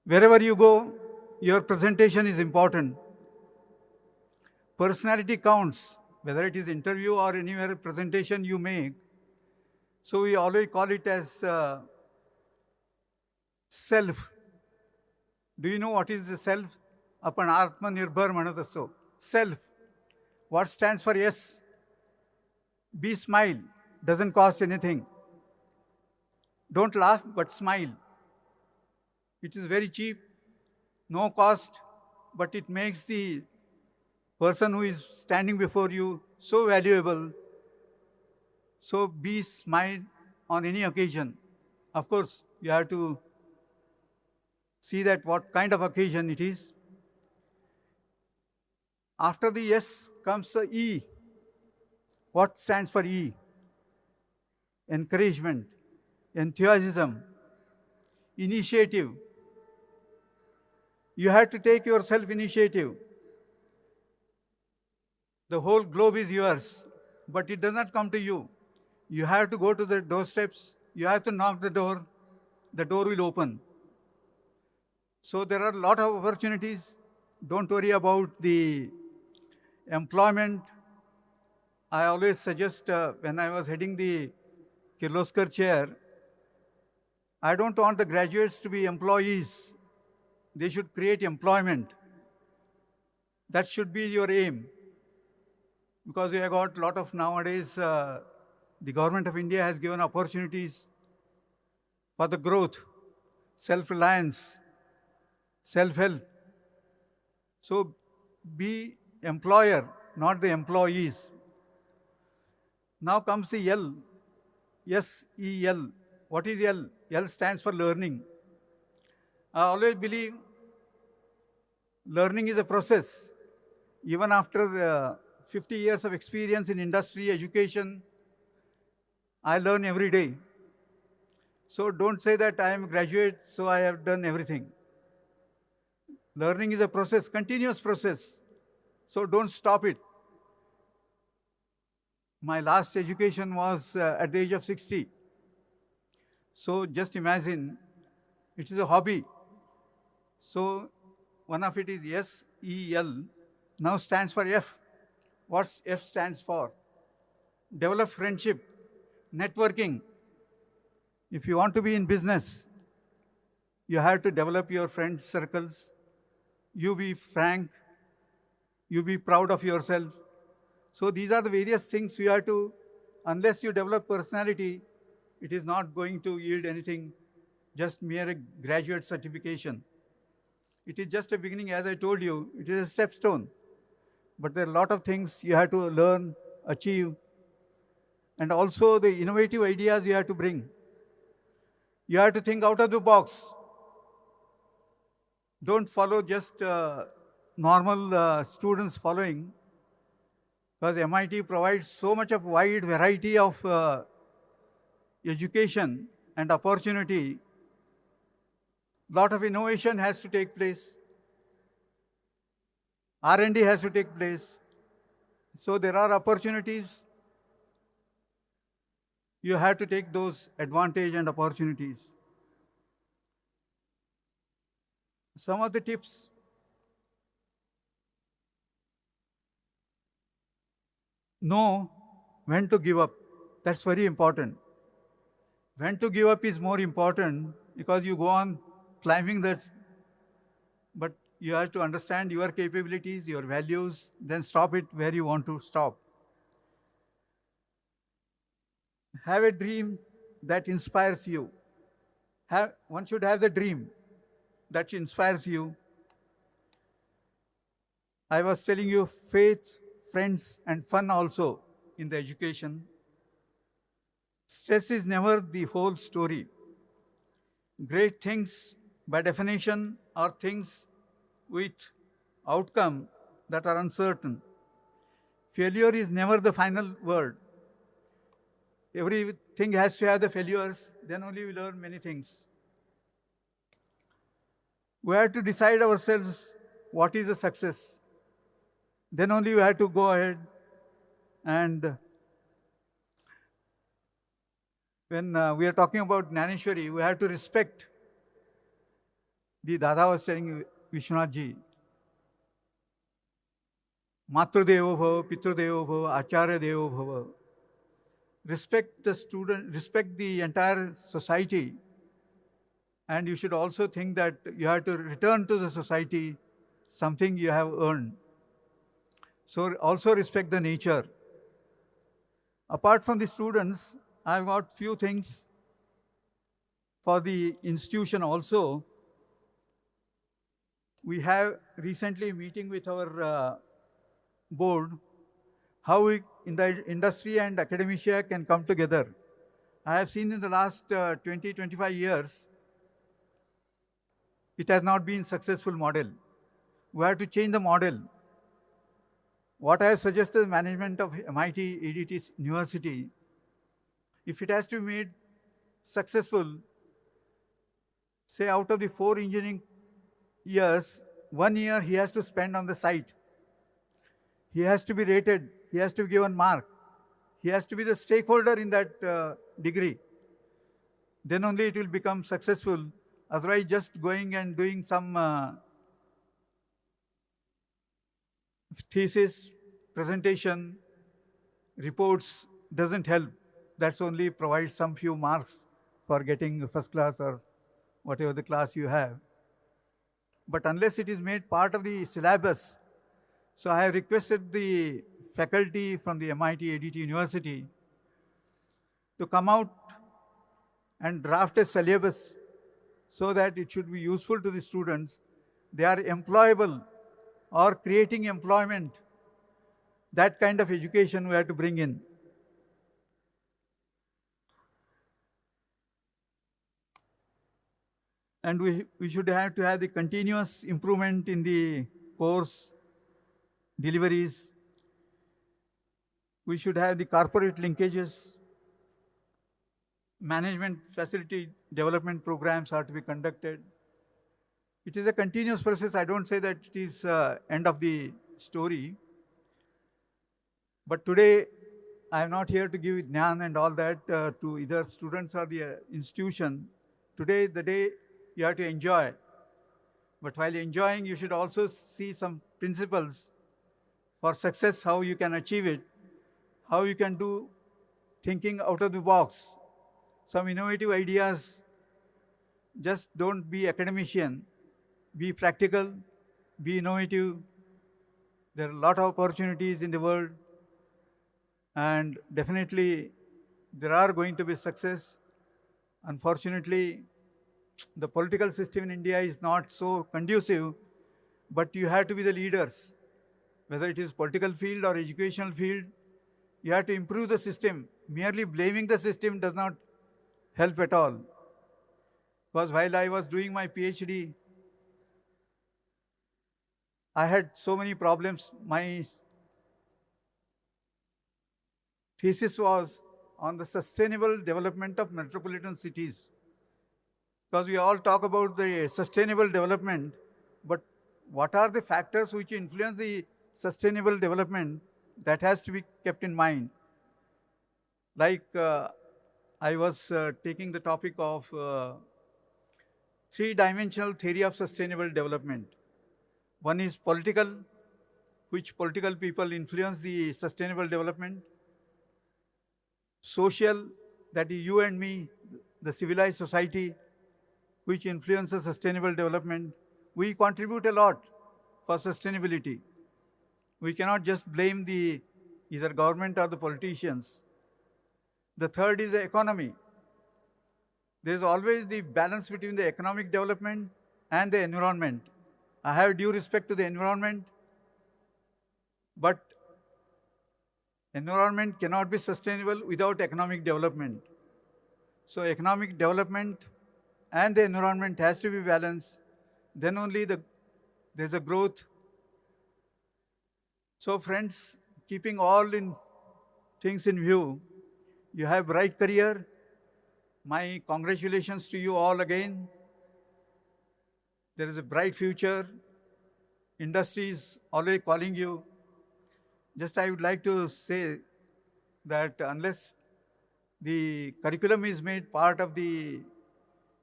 Wherever you go, your presentation is important. Personality counts, whether it is interview or anywhere presentation you make. So we always call it as self. Do you know what is the self? आपण आत्मनिर्भर म्हणत असतो. Self. What stands for S? Be smile. Doesn't cost anything. Don't laugh, but smile. It is very cheap, no cost, but it makes the person who is standing before you so valuable. So be smile on any occasion. Of course, you have to see that what kind of occasion it is. After the S comes the E. What stands for E? Encouragement, enthusiasm, initiative. You have to take yourself initiative. The whole globe is yours, but it does not come to you. You have to go to the doorsteps. You have to knock the door will open. So there are a lot of opportunities. Don't worry about the employment. I always suggest when I was heading the Kirloskar Chair, I don't want the graduates to be employees. They should create employment. That should be your aim. Because we have got a lot of nowadays, the government of India has given opportunities for the growth, self-reliance, self-help. So be employer, not the employees. Now comes the L, S-E-L. What is L? L stands for learning. I always believe learning is a process. Even after 50 years of experience in industry, education, I learn every day. So don't say that I am a graduate, so I have done everything. Learning is a process, continuous process. So don't stop it. My last education was at the age of 60. So just imagine, it is a hobby. So one of it is S-E-L, now stands for F. What's F stands for? Develop friendship, networking. If you want to be in business, you have to develop your friend circles. You be frank, you be proud of yourself. So these are the various things you have to, unless you develop personality, it is not going to yield anything, just mere graduate certification. It is just a beginning, as I told you, it is a stepstone. But there are a lot of things you have to learn, achieve, and also the innovative ideas you have to bring. You have to think out of the box. Don't follow just normal students following, because MIT provides so much of wide variety of education and opportunity. Lot of innovation has to take place. R&D has to take place. So there are opportunities. You have to take those advantage and opportunities. Some of the tips. Know when to give up. That's very important. When to give up is more important, because you go on climbing that, but you have to understand your capabilities, your values, then stop it where you want to stop. Have a dream that inspires you. One should have the dream that inspires you. I was telling you faith, friends, and fun also in the education. Stress is never the whole story. Great things, by definition, are things with outcome that are uncertain. Failure is never the final word. Everything has to have the failures, then only we learn many things. We have to decide ourselves what is a success. Then only we have to go ahead, and when we are talking about Jnaneshwari, we have to respect. The Dada was telling Vishwanath ji, Matrudevo bhava, Pitrudevo bhava, Acharya Devo bhava. Respect the student, respect the entire society, and you should also think that you have to return to the society something you have earned. So also respect the nature. Apart from the students, I've got few things for the institution also. We have recently meeting with our board, how we in the industry and academia can come together. I have seen in the last 20-25 years, it has not been successful model. We have to change the model. What I have suggested management of MIT EDT University, if it has to be made successful, say out of the 4 engineering years, 1 year he has to spend on the site. He has to be rated, he has to be given mark. He has to be the stakeholder in that degree. Then only it will become successful. Otherwise, just going and doing some thesis, presentation, reports doesn't help. that's only provides some few marks for getting first class or whatever the class you have. But unless it is made part of the syllabus, so I have requested the faculty from the MIT ADT University to come out and draft a syllabus so that it should be useful to the students. They are employable or creating employment. That kind of education we have to bring in. And we should have to have the continuous improvement in the course deliveries. We should have the corporate linkages. Management facility development programs are to be conducted. It is a continuous process. I don't say that it is end of the story. But today, I am not here to give Jnana and all that to either students or the institution. Today, the day you have to enjoy. But while enjoying, you should also see some principles for success, how you can achieve it, how you can do thinking out of the box, some innovative ideas. Just don't be academician, be practical, be innovative. There are a lot of opportunities in the world, and definitely there are going to be success. Unfortunately, the political system in India is not so conducive, but you have to be the leaders. Whether it is political field or educational field, you have to improve the system. Merely blaming the system does not help at all. Because while I was doing my PhD, I had so many problems. My thesis was on the sustainable development of metropolitan cities. Because we all talk about the sustainable development, but what are the factors which influence the sustainable development? That has to be kept in mind. Like I was taking the topic of three-dimensional theory of sustainable development. One is political, which political people influence the sustainable development. Social, that is you and me, the civilized society, which influences sustainable development. We contribute a lot for sustainability. We cannot just blame the either government or the politicians. The third is the economy. There is always the balance between the economic development and the environment. I have due respect to the environment, but environment cannot be sustainable without economic development. So economic development and the environment has to be balanced. Then only there's a growth. So friends, keeping all in things in view, you have bright career. My congratulations to you all again. There is a bright future. Industry is always calling you. Just I would like to say that unless the curriculum is made part of the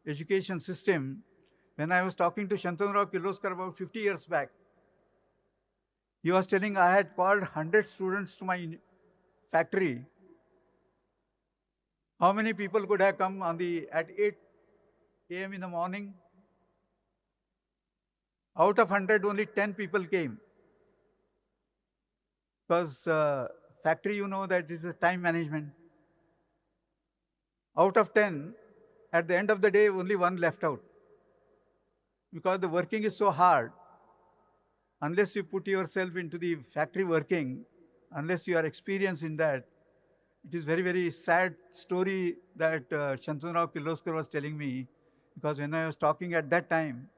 education system, when I was talking to Shantanu Kirloskar about 50 years back, he was telling I had called 100 students to my factory. How many people could have come at 8 a.m. in the morning? Out of 100, only 10 people came. Because factory, you know that this is time management. Out of 10, at the end of the day, only one left out. Because the working is so hard, unless you put yourself into the factory working, unless you are experienced in that, it is very, very sad story that Shantanu Kirloskar was telling me, because when I was talking at that time,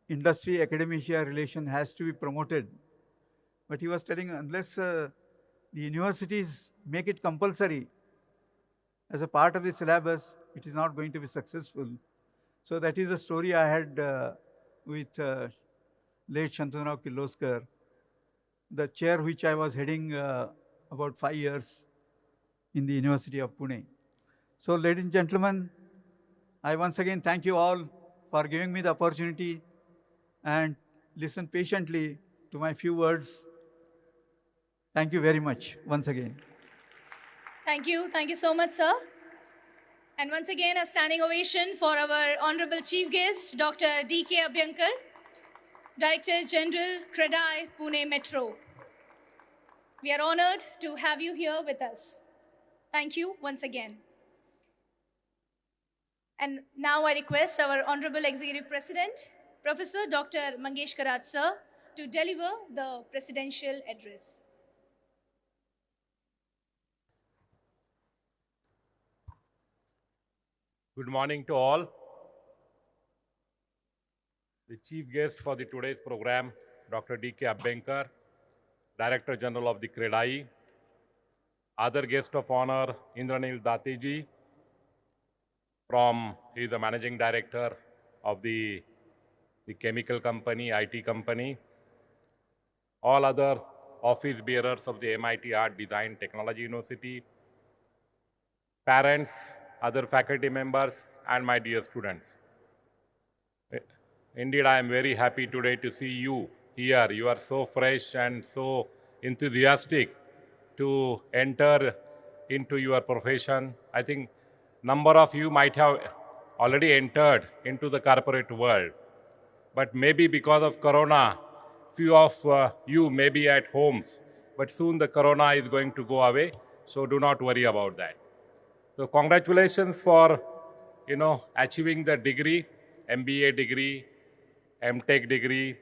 industry-academia relation has to be promoted. But he was telling unless the universities make it compulsory as a part of the syllabus, it is not going to be successful. So that is the story I had with late Shantanu Kirloskar, the chair which I was heading about 5 years in the University of Pune. So ladies and gentlemen, I once again thank you all for giving me the opportunity and listen patiently to my few words. Thank you very much once again. Thank you. Thank you so much, sir. And once again, a standing ovation for our Honorable Chief Guest, Dr. D.K. Abhyankar, Director General, CREDAI, Pune Metro. We are honored to have you here with us. Thank you once again. And now I request our Honorable Executive President, Professor Dr. Mangesh Karat, sir, to deliver the presidential address. Good morning to all. The chief guest for today's program, Dr. D.K. Abhyankar, Director General of the CREDAI. Other guest of honor, Indranil Date ji, he is the Managing Director of the chemical company, IT company. All other office bearers of the MIT Art Design Technology University, parents, other faculty members, and my dear students. Indeed, I am very happy today to see you here. You are so fresh and so enthusiastic to enter into your profession. I think number of you might have already entered into the corporate world, but maybe because of Corona, few of you may be at homes, but soon the Corona is going to go away, so do not worry about that. So congratulations for, achieving the degree, MBA degree, MTech degree,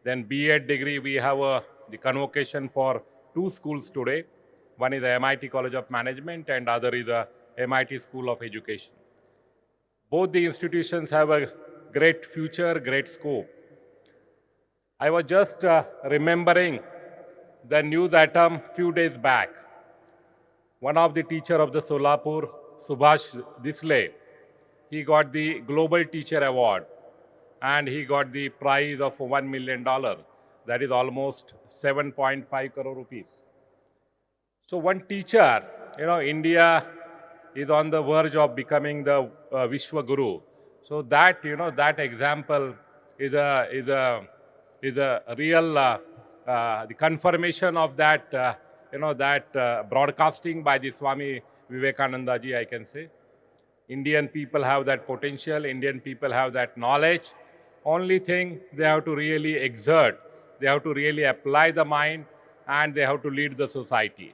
then B.Ed degree. We have the convocation for 2 schools today. One is the MIT College of Management and other is the MIT School of Education. Both the institutions have a great future, great scope. I was just remembering the news item few days back. One of the teacher of the Solapur, Subhash Disle, he got the Global Teacher Award and he got the prize of $1 million. That is almost 7.5 crore rupees. So one teacher, India is on the verge of becoming the Vishwa Guru. So that, that example is a real the confirmation of that, broadcasting by the Swami Vivekananda ji, I can say. Indian people have that potential. Indian people have that knowledge. Only thing they have to really exert. They have to really apply the mind and they have to lead the society.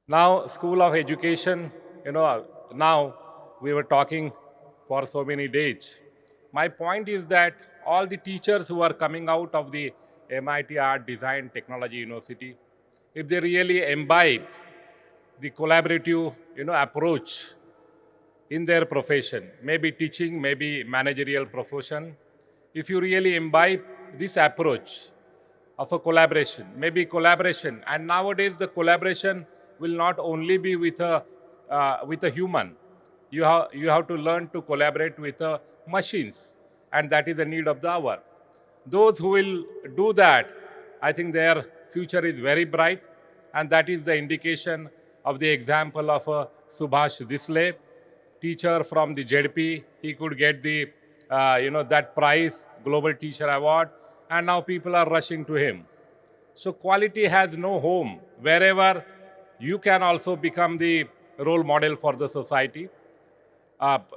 Now, School of Education, now we were talking for so many days. My point is that all the teachers who are coming out of the MIT Art Design Technology University, if they really imbibe the collaborative, approach in their profession, maybe teaching, maybe managerial profession, if you really imbibe this approach of a collaboration, maybe collaboration, and nowadays the collaboration will not only be with a human. You have to learn to collaborate with machines, and that is the need of the hour. Those who will do that, I think their future is very bright, and that is the indication of the example of Subhash Disle, teacher from the JDP. He could get the, that prize, Global Teacher Award, and now people are rushing to him. So quality has no home. Wherever you can also become the role model for the society.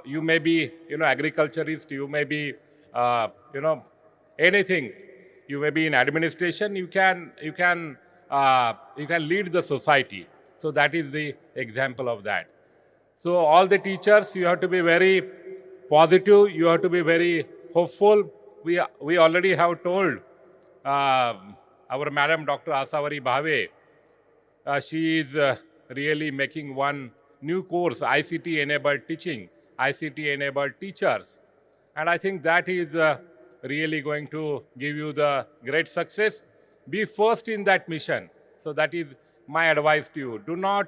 You may be, agriculturist, you may be, anything. You may be in administration, you can lead the society. So that is the example of that. So all the teachers, you have to be very positive, you have to be very hopeful. We already have told our Madam Dr. Asavari Bhave, she is really making one new course, ICT-enabled teaching, ICT-enabled teachers. And I think that is really going to give you the great success. Be first in that mission. So that is my advice to you. Do not,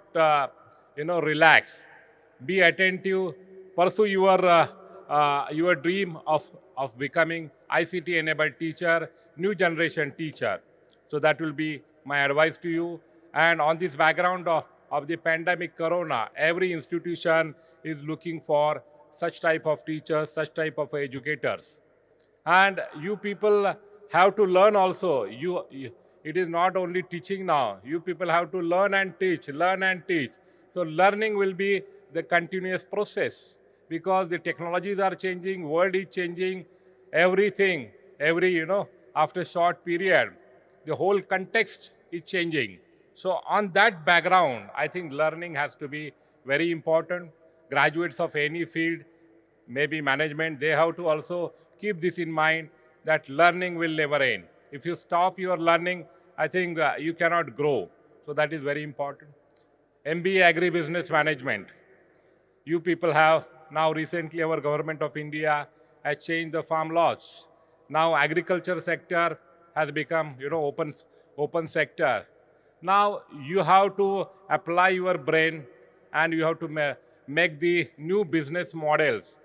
relax. Be attentive. Pursue your dream of becoming ICT-enabled teacher, new generation teacher. So that will be my advice to you. And on this background of the pandemic Corona, every institution is looking for such type of teachers, such type of educators. And you people have to learn also. You It is not only teaching now. You people have to learn and teach, learn and teach. So learning will be the continuous process because the technologies are changing, world is changing, everything, after short period, the whole context is changing. So on that background, I think learning has to be very important. Graduates of any field, maybe management, they have to also keep this in mind that learning will never end. If you stop your learning, I think you cannot grow. So that is very important. MBA Agribusiness Management. You people have now recently our government of India has changed the farm laws. Now agriculture sector has become open sector. Now you have to apply your brain and you have to make the new business models,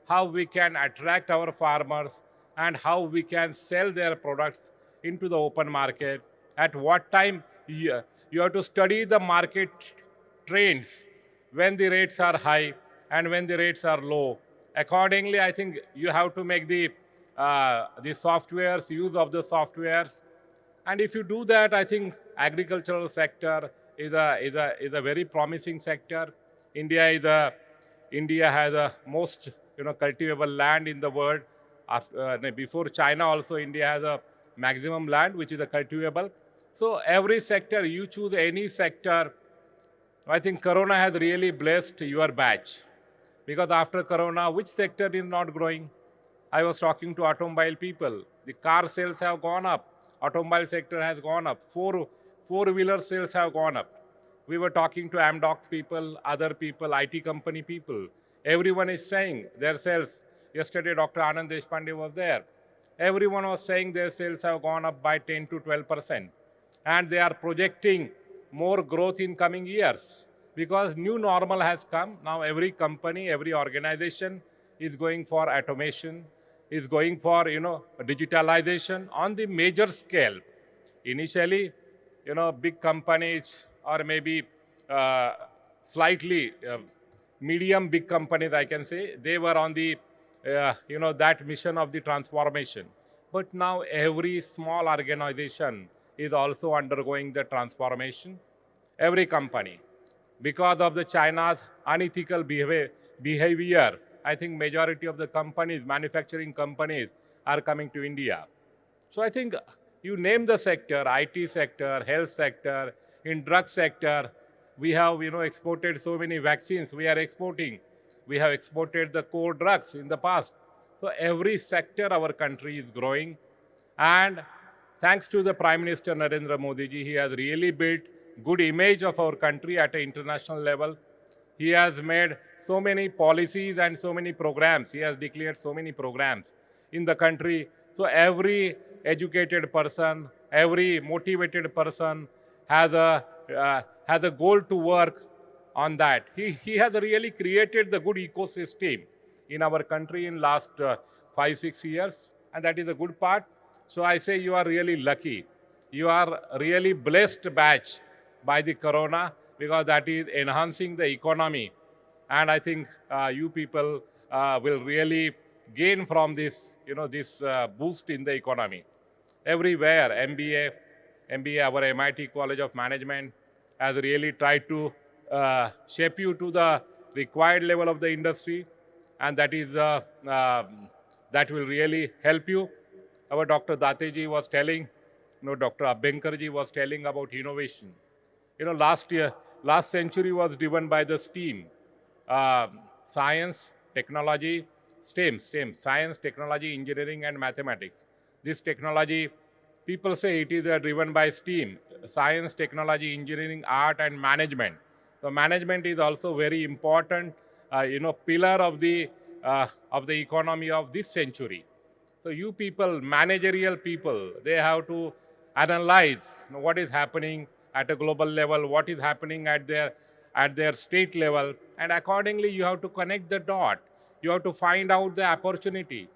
how we can attract our farmers and how we can sell their products into the open market. At what time you have to study the market trends when the rates are high and when the rates are low. Accordingly, I think you have to make the softwares, use of the softwares. And if you do that, I think agricultural sector is a very promising sector. India has the most cultivable land in the world. Before China also, India has a maximum land which is a cultivable. So every sector, you choose any sector. I think Corona has really blessed your batch. Because after Corona, which sector is not growing? I was talking to automobile people. The car sales have gone up. Automobile sector has gone up. Four-wheeler sales have gone up. We were talking to Amdocs people, other people, IT company people. Everyone is saying their sales. Yesterday, Dr. Anand Deshpande was there. Everyone was saying their sales have gone up by 10 to 12%. And they are projecting more growth in coming years because new normal has come. Now every company, every organization is going for automation, is going for digitalization on the major scale. Initially, big companies or maybe slightly medium big companies, I can say, they were on the that mission of the transformation. But now every small organization is also undergoing the transformation. Every company. Because of the China's unethical behavior, I think majority of the companies, manufacturing companies, are coming to India. So I think you name the sector, IT sector, health sector, in drug sector, we have exported so many vaccines we are exporting. We have exported the core drugs in the past. So every sector our country is growing. And thanks to the Prime Minister Narendra Modi ji, he has really built good image of our country at an international level. He has made so many policies and so many programs. He has declared so many programs in the country. So every educated person, every motivated person has a goal to work on that. He has really created the good ecosystem in our country in last 5-6 years, and that is a good part. So I say you are really lucky. You are really blessed batch by the Corona because that is enhancing the economy. And I think you people will really gain from this, this boost in the economy. Everywhere, MBA, our MIT College of Management has really tried to shape you to the required level of the industry, and that is that will really help you. Our Dr. Date ji was telling, Dr. Abhyankar ji was telling about innovation. Last century was driven by the STEAM, science, technology, STEM, science, technology, engineering, and mathematics. This technology, people say it is driven by STEAM, science, technology, engineering, art, and management. So management is also very important, pillar of the economy of this century. So you people, managerial people, they have to analyze what is happening at a global level, what is happening at their state level, and accordingly you have to connect the dot. You have to find out the opportunity.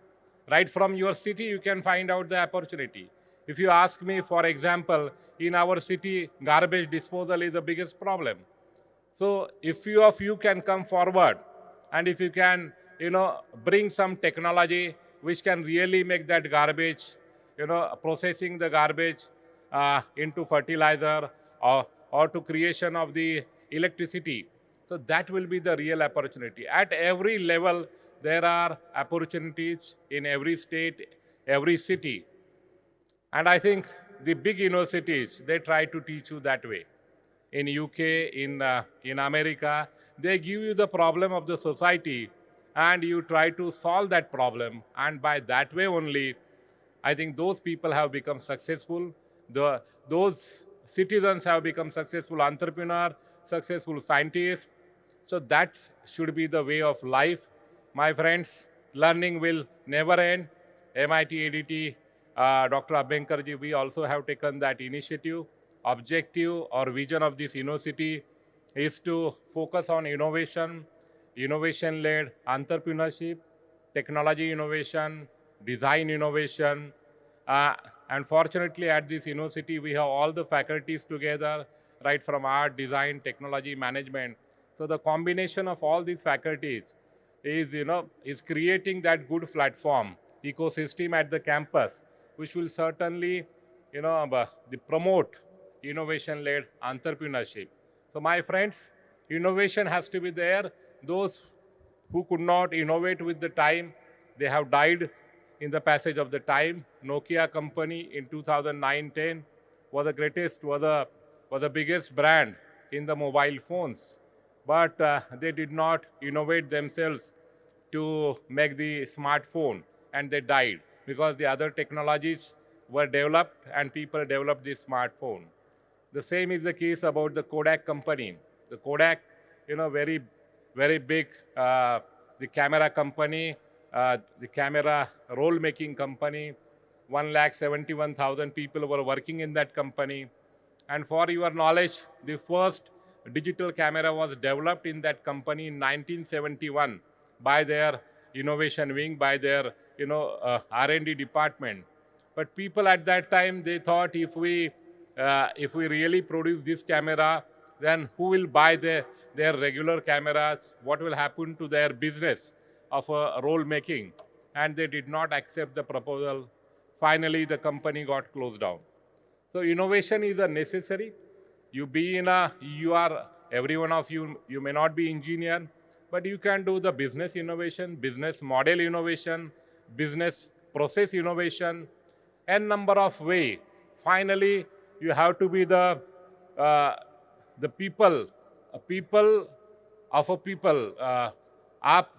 Right from your city, you can find out the opportunity. If you ask me, for example, in our city, garbage disposal is the biggest problem. So if few of you can come forward, and if you can, bring some technology which can really make that garbage, processing the garbage into fertilizer or to creation of the electricity. So that will be the real opportunity. At every level, there are opportunities in every state, every city. And I think the big universities, they try to teach you that way. In UK, in America, they give you the problem of the society and you try to solve that problem. And by that way only, I think those people have become successful. Those citizens have become successful entrepreneurs, successful scientists. So that should be the way of life. My friends, learning will never end. MIT ADT, Dr. Abhenkarji, we also have taken that initiative. Objective or vision of this university is to focus on innovation, innovation-led entrepreneurship, technology innovation, design innovation. And fortunately at this university, we have all the faculties together, right from art, design, technology, management. So the combination of all these faculties is creating that good platform, ecosystem at the campus, which will certainly, promote innovation-led entrepreneurship. So my friends, innovation has to be there. Those who could not innovate with the time, they have died in the passage of the time. Nokia company in 2009-10 was the greatest, was the biggest brand in the mobile phones. But they did not innovate themselves to make the smartphone, and they died because the other technologies were developed and people developed the smartphone. The same is the case about the Kodak company. The Kodak, very, very big, the camera company, the camera roll-making company. 171,000 people were working in that company. And for your knowledge, the first digital camera was developed in that company in 1971 by their innovation wing, by their R&D department. But people at that time, they thought if we really produce this camera, then who will buy their regular cameras? What will happen to their business of roll making? And they did not accept the proposal. Finally, the company got closed down. So innovation is a necessary. Every one of you may not be engineer, but you can do the business innovation, business model innovation, business process innovation, n number of way. Finally, you have to be the people, a people of a people. आप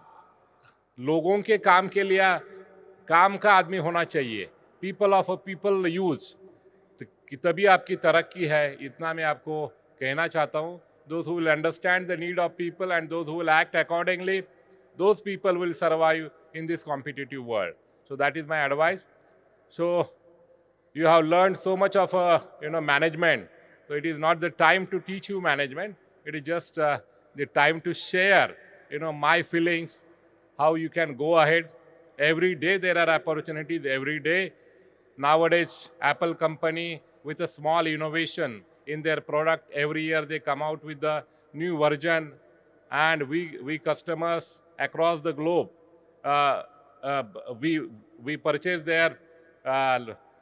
लोगों के काम के लिए काम का आदमी होना चाहिए. People of a people use. तभी आपकी तरक्की है. इतना मैं आपको कहना चाहता हूँ. Those who will understand the need of people and those who will act accordingly, those people will survive in this competitive world. So that is my advice. So you have learned so much of management. So it is not the time to teach you management. It is just the time to share, my feelings, how you can go ahead. Every day there are opportunities. Every day, nowadays, Apple company with a small innovation in their product, every year they come out with the new version, and we customers across the globe, we purchase their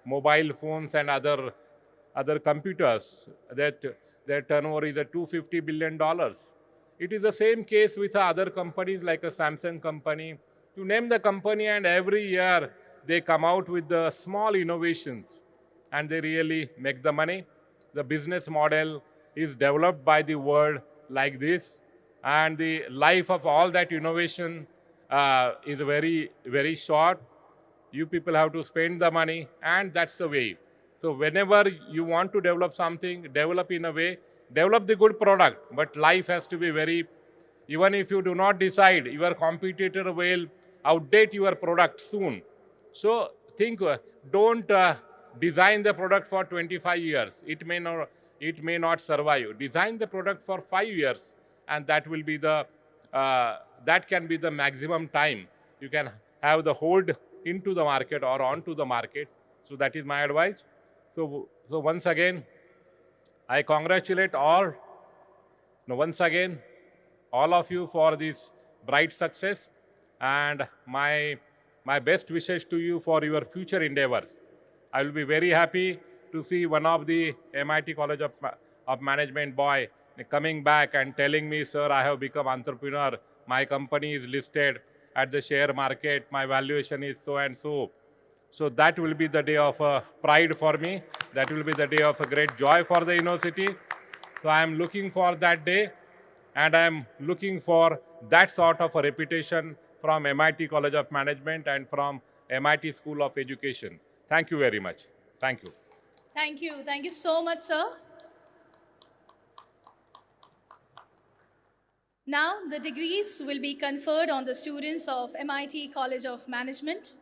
mobile phones and other computers. Their turnover is at $250 billion. It is the same case with other companies like a Samsung company. You name the company, and every year they come out with the small innovations, and they really make the money. The business model is developed by the world like this, and the life of all that innovation is very, very short. You people have to spend the money, and that's the way. So whenever you want to develop something, develop in a way, develop the good product, but life has to be very, even if you do not decide, your competitor will outdate your product soon. So think, don't design the product for 25 years. It may not survive. Design the product for 5 years, and that will be that can be the maximum time you can have the hold into the market or onto the market. So that is my advice. So once again, I congratulate all of you for this bright success, and my best wishes to you for your future endeavors. I will be very happy to see one of the MIT College of Management boy coming back and telling me, sir, I have become entrepreneur. My company is listed at the share market. My valuation is so and so. So that will be the day of pride for me. That will be the day of a great joy for the university. So I am looking for that day, and I am looking for that sort of a reputation from MIT College of Management and from MIT School of Education. Thank you very much. Thank you. Thank you. Thank you so much, sir. Now, the degrees will be conferred on the students of MIT College of Management.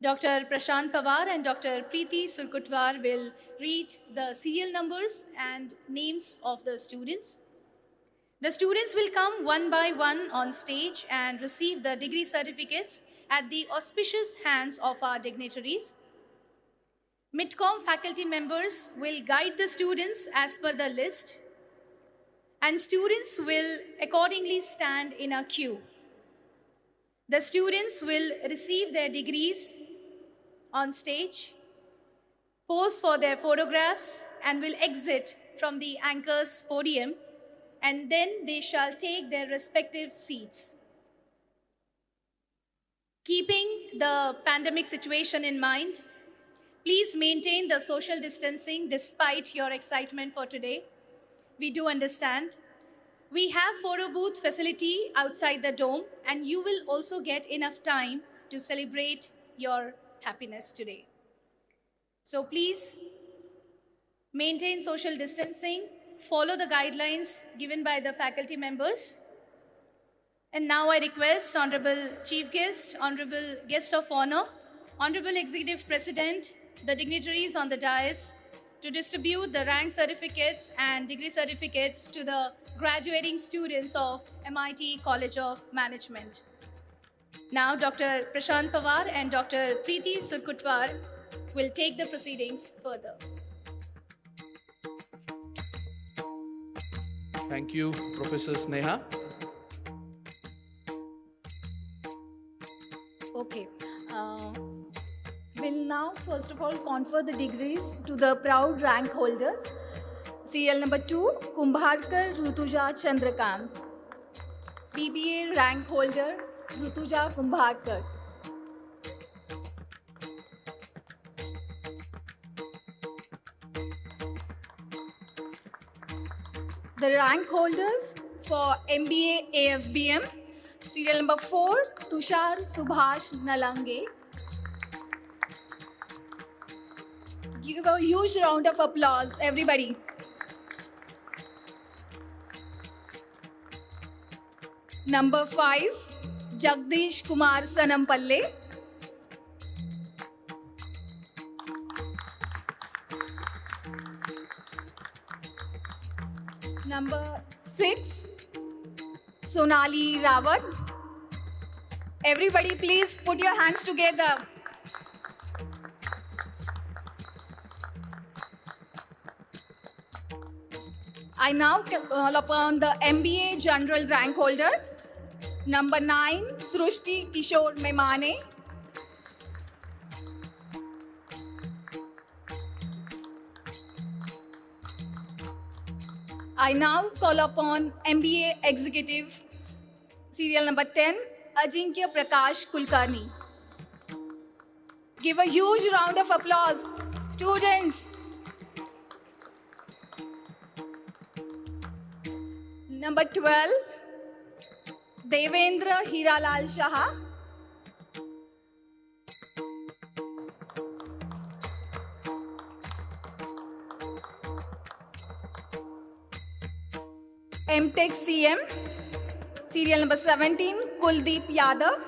Dr. Prashant Pawar and Dr. Preeti Surkutwar will read the serial numbers and names of the students. The students will come one by one on stage and receive the degree certificates at the auspicious hands of our dignitaries. MITCOM faculty members will guide the students as per the list, and students will accordingly stand in a queue. The students will receive their degrees on stage, pose for their photographs, and will exit from the anchor's podium, and then they shall take their respective seats. Keeping the pandemic situation in mind, please maintain the social distancing despite your excitement for today. We do understand. We have photo booth facility outside the dome, and you will also get enough time to celebrate your happiness today. So please maintain social distancing, follow the guidelines given by the faculty members. And now I request Honorable Chief Guest, Honorable Guest of Honor, Honorable Executive President, the dignitaries on the dais, to distribute the rank certificates and degree certificates to the graduating students of MIT College of Management. Now, Dr. Prashant Pawar and Dr. Preeti Surkutwar will take the proceedings further. Thank you, Professor Sneha. Okay. We'll now first of all confer the degrees to the proud rank holders. Serial number 2, Kumbharkar Rutuja Chandrakant. BBA rank holder, Rutuja Kumbharkar. The rank holders for MBA AFBM, serial number 4, Tushar Subhash Nalange. Give a huge round of applause, everybody. Number 5, Jagdish Kumar Sanampalle. Number 6, Sonali Rawat. Everybody, please put your hands together. I now call upon the MBA General rank holder, number 9, Srushti Kishore Memane. I now call upon MBA Executive, serial number 10, Ajinkya Prakash Kulkarni. Give a huge round of applause, students. Number 12, Devendra Hiralal Shah. MTech CM, serial number 17, Kuldeep Yadav.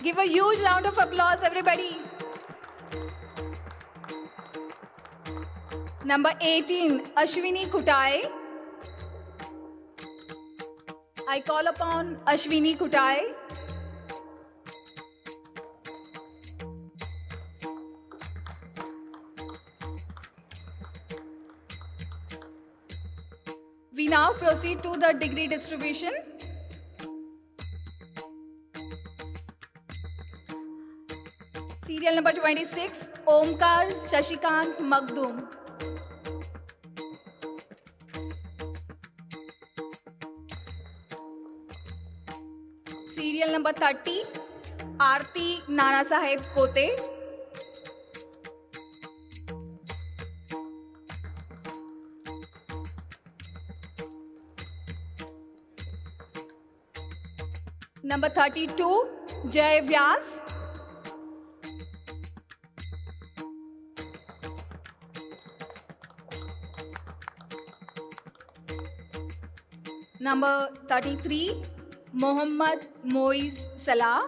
Give a huge round of applause, everybody. Number 18, Ashwini Kutai. I call upon Ashwini Kutai. We now proceed to the degree distribution. Serial number 26, Omkar Shashikant Magdum. Serial number 30, Aarti Nana Saheb Kote. Number 32, Jay Vyas. Number 33, Mohammad Moiz Salah.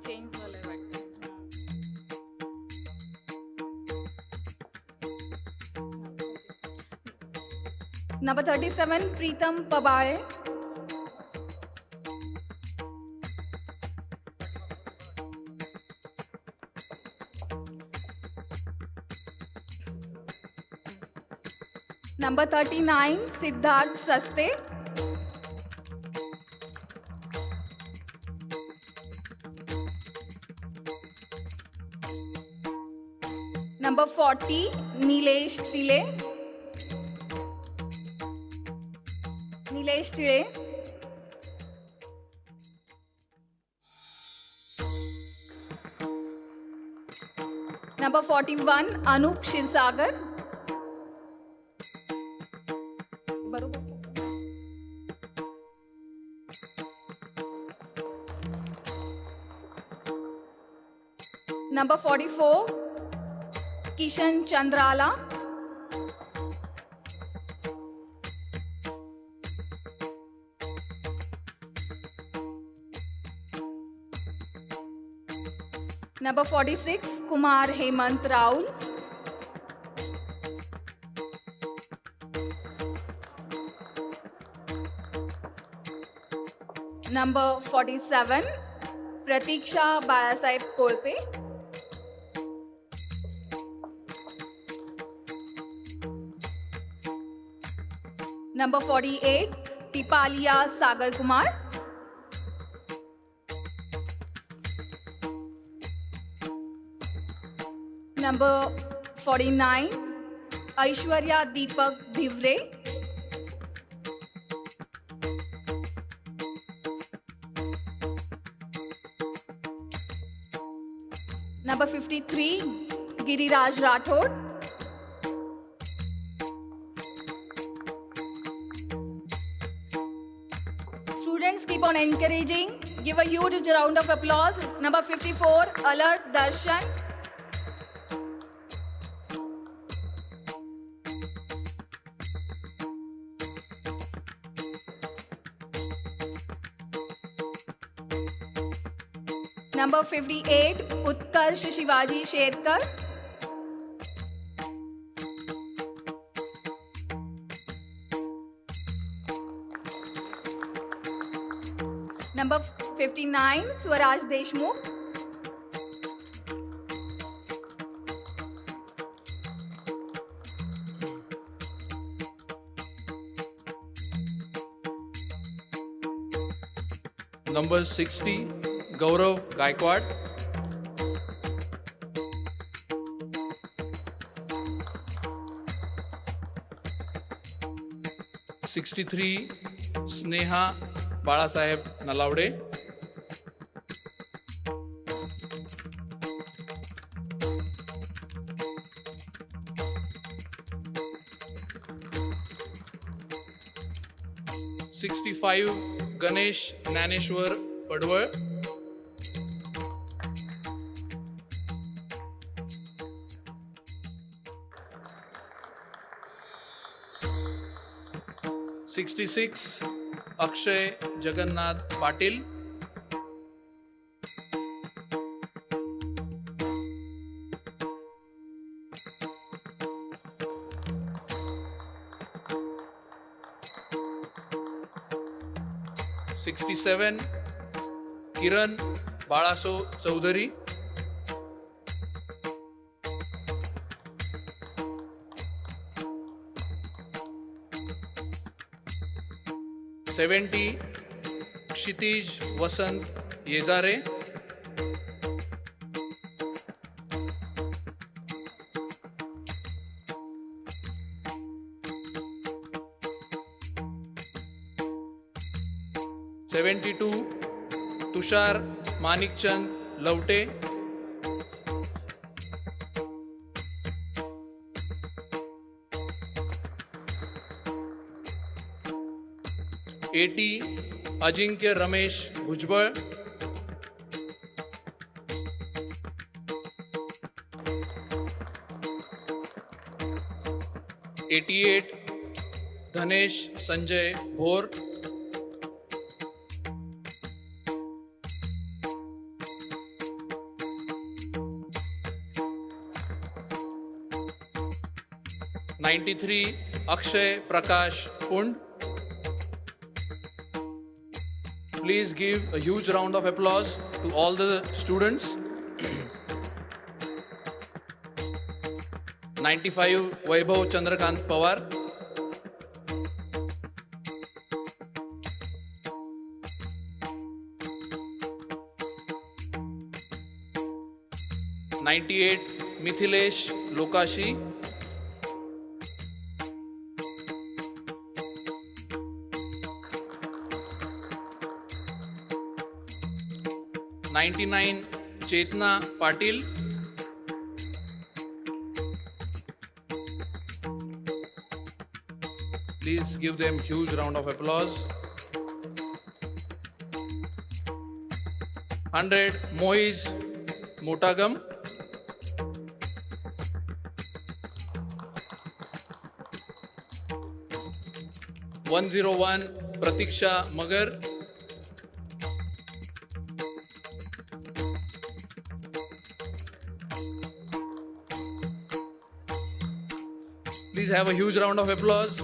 Change वाला है वाटतं. Number 37, Preetam Pabare. Number 39, Siddharth Saste. Number 40, Nilesh Tile. Nilesh Tile. Number 41, Anup Shirsagar. बरोबर. Number 44, Kishan Chandrala. Number 46, Kumar Hemant Raul. Number 47, Pratiksha Balasaheb Kolpe. Number 48, Tipalia Sagar Kumar. Number 49, Aishwarya Deepak Bhivre. Number 53, Giriraj Rathod. Students, keep on encouraging. Give a huge round of applause. Number 54, Alert Darshan. Number 58, Utkarsh Shivaji Sherkar. Number 59, Swaraj Deshmukh. Number 60, Gaurav Gaikwad. (63) Sneha Balasaheb Nalawde. (65) Ganesh Naneshwar Padwar. (66) Akshay Jagannath Patil. (67) Kiran Balaso Chaudhary, seventy क्षितिज वसंत येजारे, 72 तुषार मानिकचंद लवटे, 80 अजिंक्य रमेश भुजबळ, 88 धनेश संजय भोर, 93 अक्षय प्रकाश Pund. Please give a huge round of applause to all the students. 95 Vaibhav Chandrakant Pawar, 98 Mithilesh लोकाशी, 99 Chetna Patil, 'Please give them huge round of applause. 100 Moiz Motagam, 101 Pratiksha Magar, 'Please have a huge round of applause.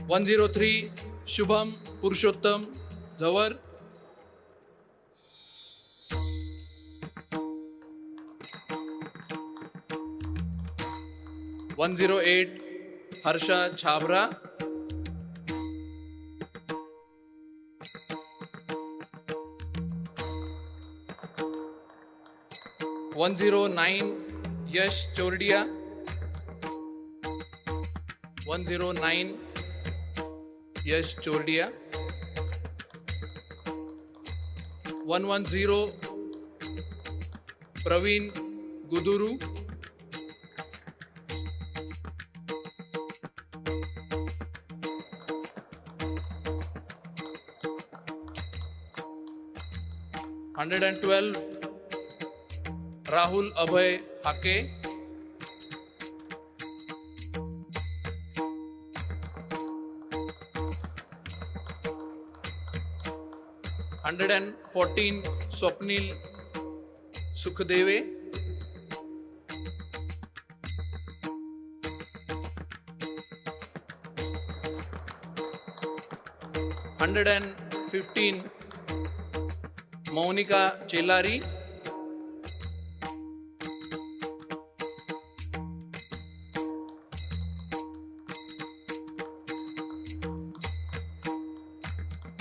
103 Shubham Purushottam Zawar, 108 Harsha Chhabra, 109 Yash Chordia, 109 Yash Chordia, 110 Praveen Guduru, 112 Rahul Abhay Hake, 114 Swapnil Sukhdeve, 115 Monica Chelari,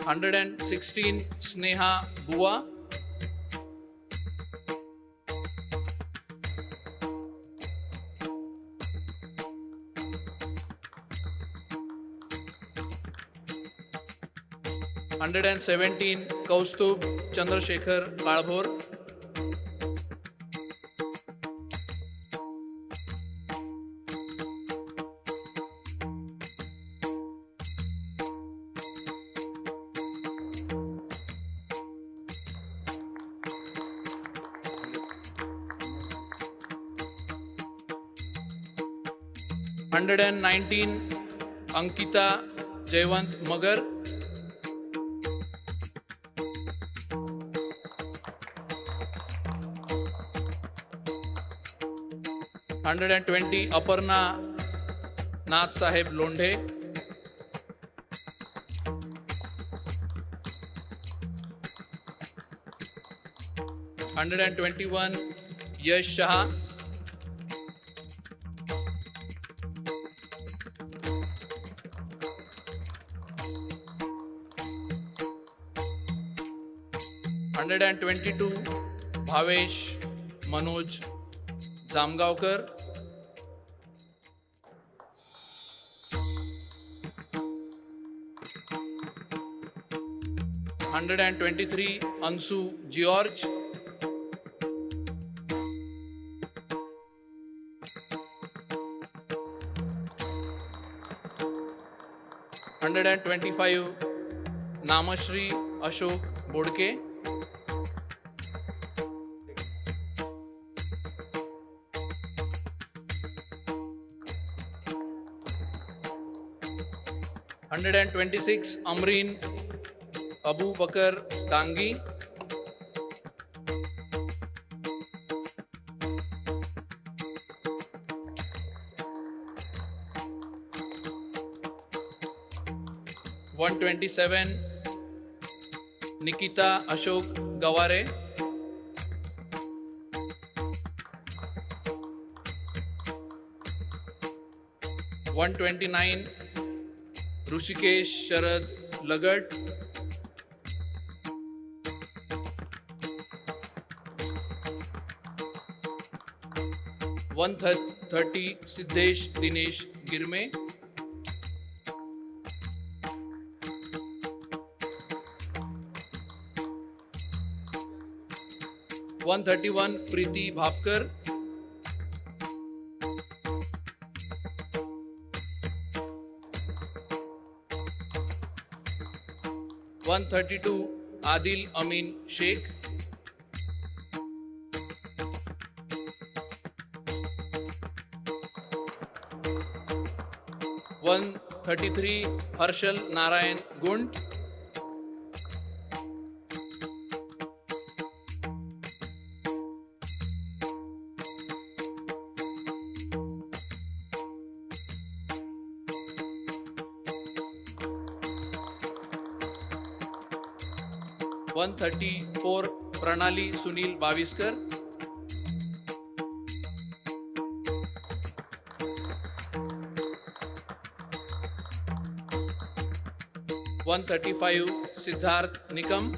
116 Sneha Bua, 117 Kaustubh Chandrasekhar Kalbhor, 119 Ankita Jaywant Magar, 120 Aparna Nath Saheb Londhe, 121 121 Yash Shah, 122 Bhavesh Manoj Zamgaonkar, 123 Ansu George, 125 Namashri Ashok Bodke, 126 Amreen Abu Bakar Tangi, 127 Nikita Ashok Gaware, 129 Rushikesh Sharad Lagat, 130 Siddesh Dinesh Girme, 131 Preeti Bhapkar, 132 Adil Amin Sheikh, 133 Harshal Narayan Gund, 134 Pranali Sunil Baviskar, 135 Siddharth Nikam,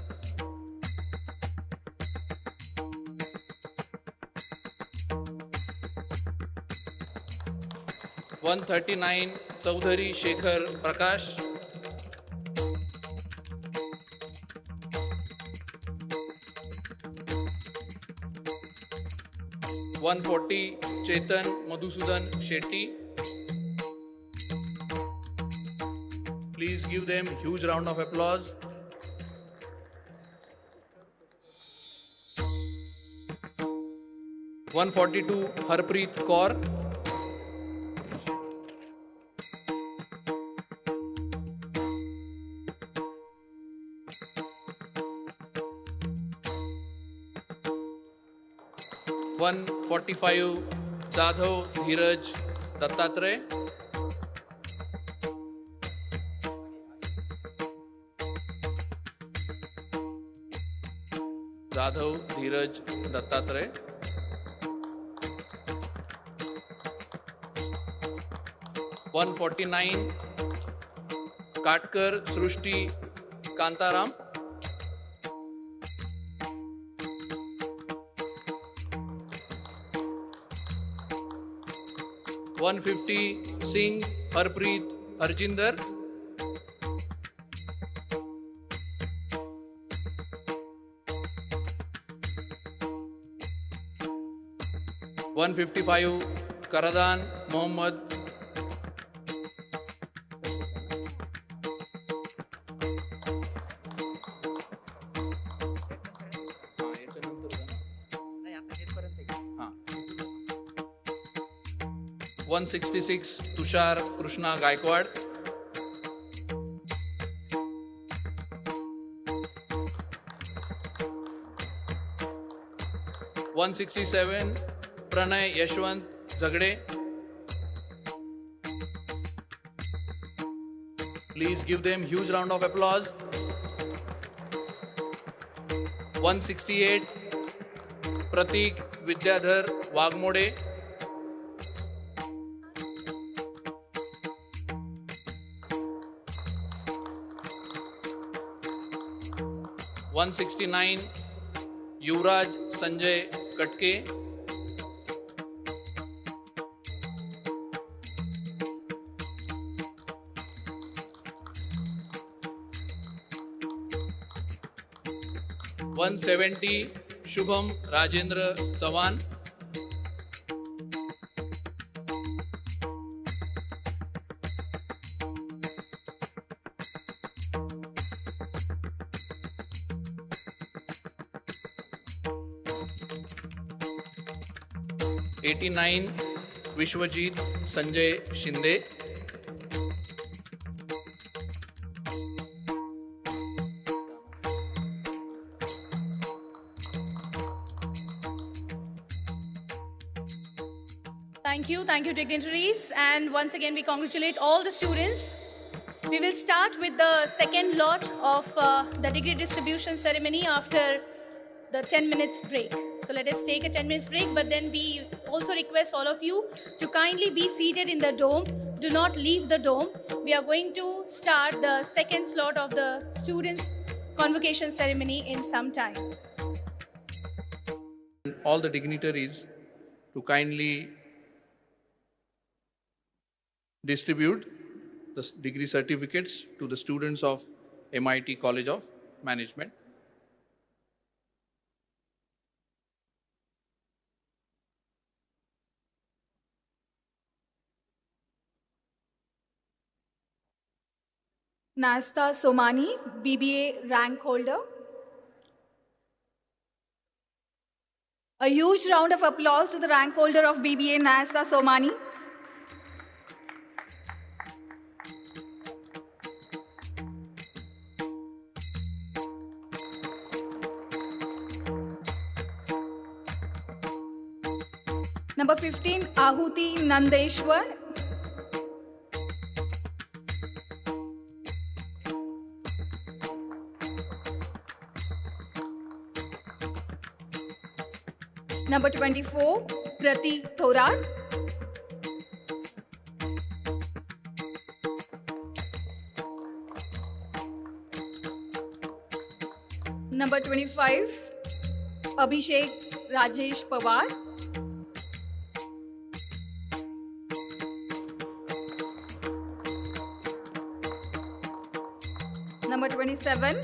139 Chaudhary Shekhar Prakash, 140 Chetan Madhusudan Shetty. Please give them huge round of applause. (142) Harpreet Kaur, 145 Jadhav Dheeraj Dattatray, 149 Katkar Srushti Kantaram, 150 Singh Harpreet Harjinder, 155 Karadan Mohammad, 166 Tushar Krishna Gaikwad, 167 Pranay Yashwant Zagde. Please give them huge round of applause. 168 प्रतीक विद्याधर वाघमोडे. (169) युवराज संजय कटके. (170) Shubham Rajendra Chavan. (89) Vishwajeet Sanjay Shinde. Thank you, dignitaries. And once again, we congratulate all the students. We will start with the second lot of the degree distribution ceremony after the 10 minutes break. So let us take a 10 minutes break, but then we also request all of you to kindly be seated in the dome. Do not leave the dome. We are going to start the second slot of the students' convocation ceremony in some time. All the dignitaries to kindly distribute the degree certificates to the students of MIT College of Management. Nasta Somani, BBA rank holder. A huge round of applause to the rank holder of BBA, Nasta Somani. Number 15, Ahuti Nandeshwar. Number 24, Pratik Thorat. Number 25, Abhishek Rajesh Pawar. Number 27,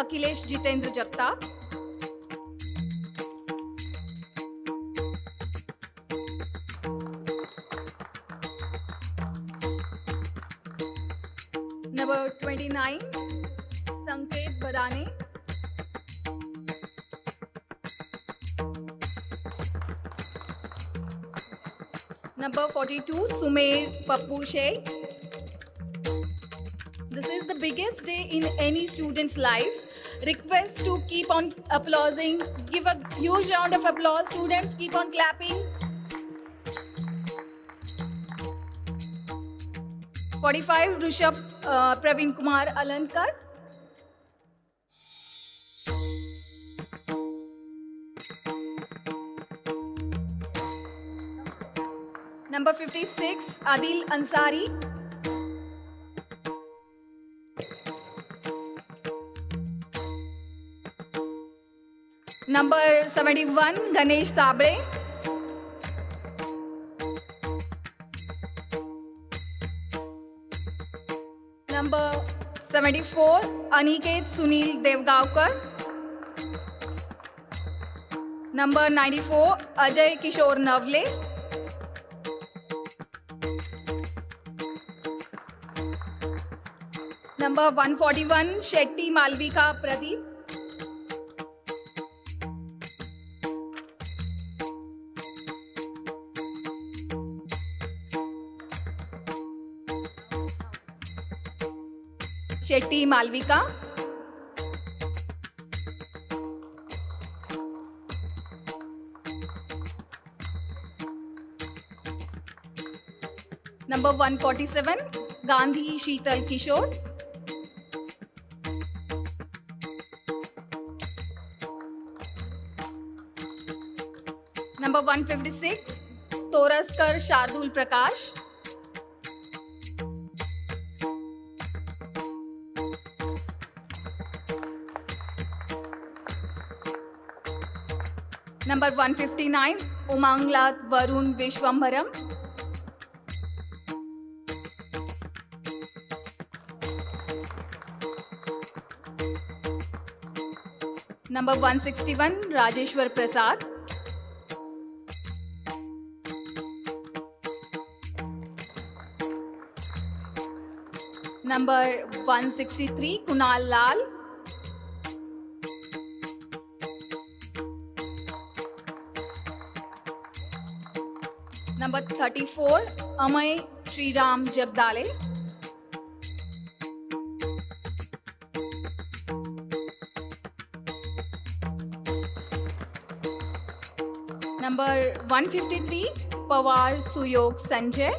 Akhilesh Jitendra Jagtap. Number 29, Sanket Badane. Number 42, Sumer Pappu Sheikh. This is the biggest day in any student's life. Request to keep on applauding. Give a huge round of applause, students. Keep on clapping. 45, Rishabh Praveen Kumar Alankar. Number 56, Adil Ansari. Number 71, Ganesh Tabre. Number 74, Aniket Sunil Devgavkar. Number 94, Ajay Kishore Navle. Number 141, Shetty Malvika Pradeep. Shetty Malvika. Number 147, Gandhi Sheetal Kishore. Number 156, Toraskar Shardul Prakash. Number 159, Umanglat Varun Vishwambaram. Number 161, Rajeshwar Prasad. Number 163, Kunal Lal. Number 34, Amay Sriram Jagdale. Number 153, Pawar Suyog Sanjay.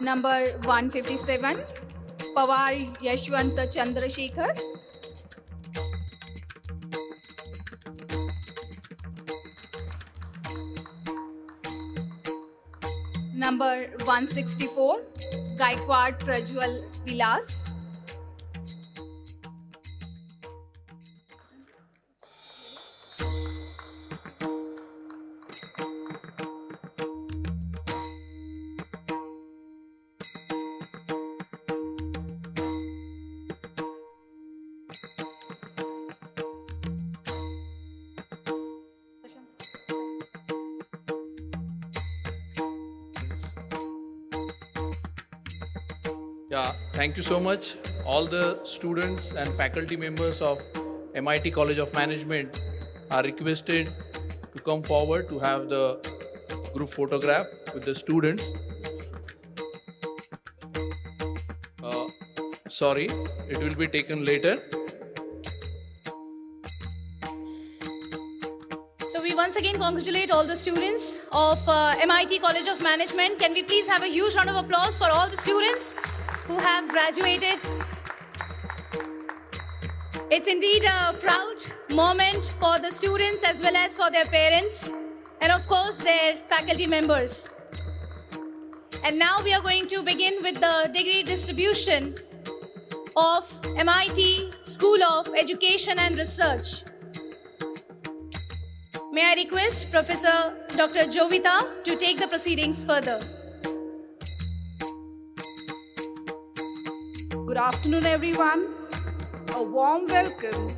Number 157, Pawar Yashwant Chandrasekhar. Number 164, Gaikwad Prajwal Vilas. Yeah, thank you so much. All the students and faculty members of MIT College of Management are requested to come forward to have the group photograph with the students. Sorry, it will be taken later. So we once again congratulate all the students of MIT College of Management. Can we please have a huge round of applause for all the students who have graduated? It's indeed a proud moment for the students as well as for their parents and of course their faculty members. And now we are going to begin with the degree distribution of MIT School of Education and Research. May I request Professor Dr. Jovita to take the proceedings further. Good afternoon, everyone. A warm welcome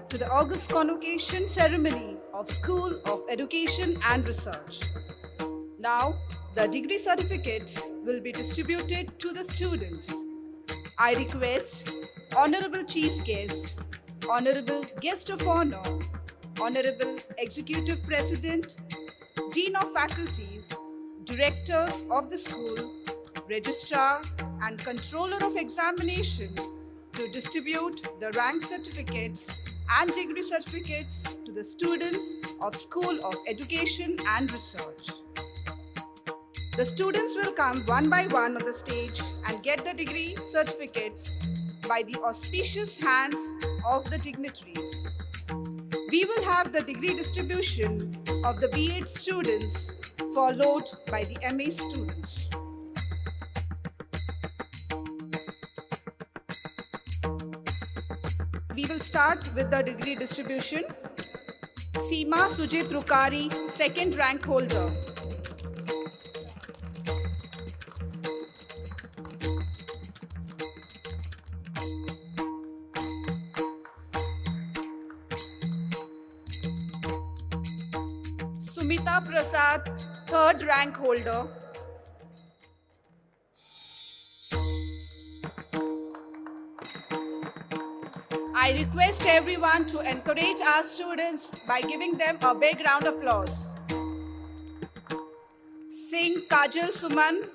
to the August Convocation Ceremony of School of Education and Research. Now, the degree certificates will be distributed to the students. I request Honorable Chief Guest, Honorable Guest of Honor, Honorable Executive President, Dean of Faculties, Directors of the School, Registrar and Controller of Examination to distribute the rank certificates and degree certificates to the students of School of Education and Research. The students will come one by one on the stage and get the degree certificates by the auspicious hands of the dignitaries. We will have the degree distribution of the B.Ed students followed by the MA students. We will start with the degree distribution. Seema Sujit Rukari, second rank holder. Sumita Prasad, third rank holder. I request everyone to encourage our students by giving them a big round of applause. Singh Kajal Suman.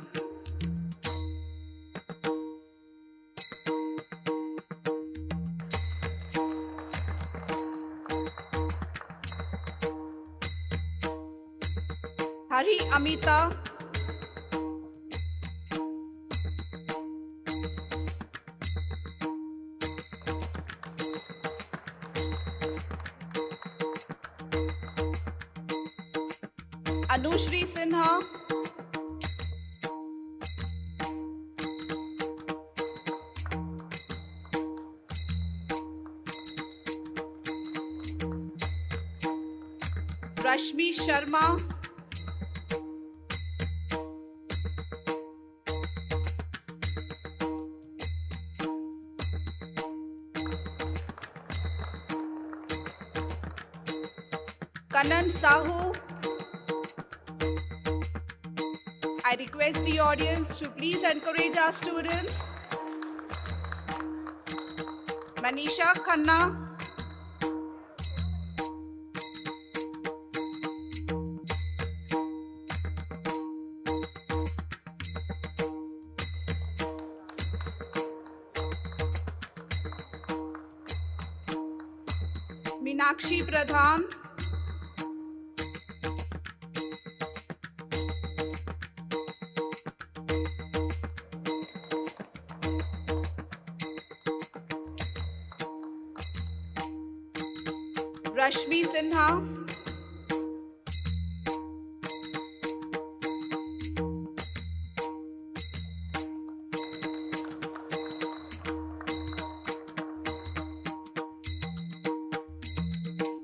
Hari Amita. Anushri Sinha, Rashmi Sharma, Kanan Sahu. I request the audience to please encourage our students. Manisha Khanna, Meenakshi Pradhan, Rashmi Sinha,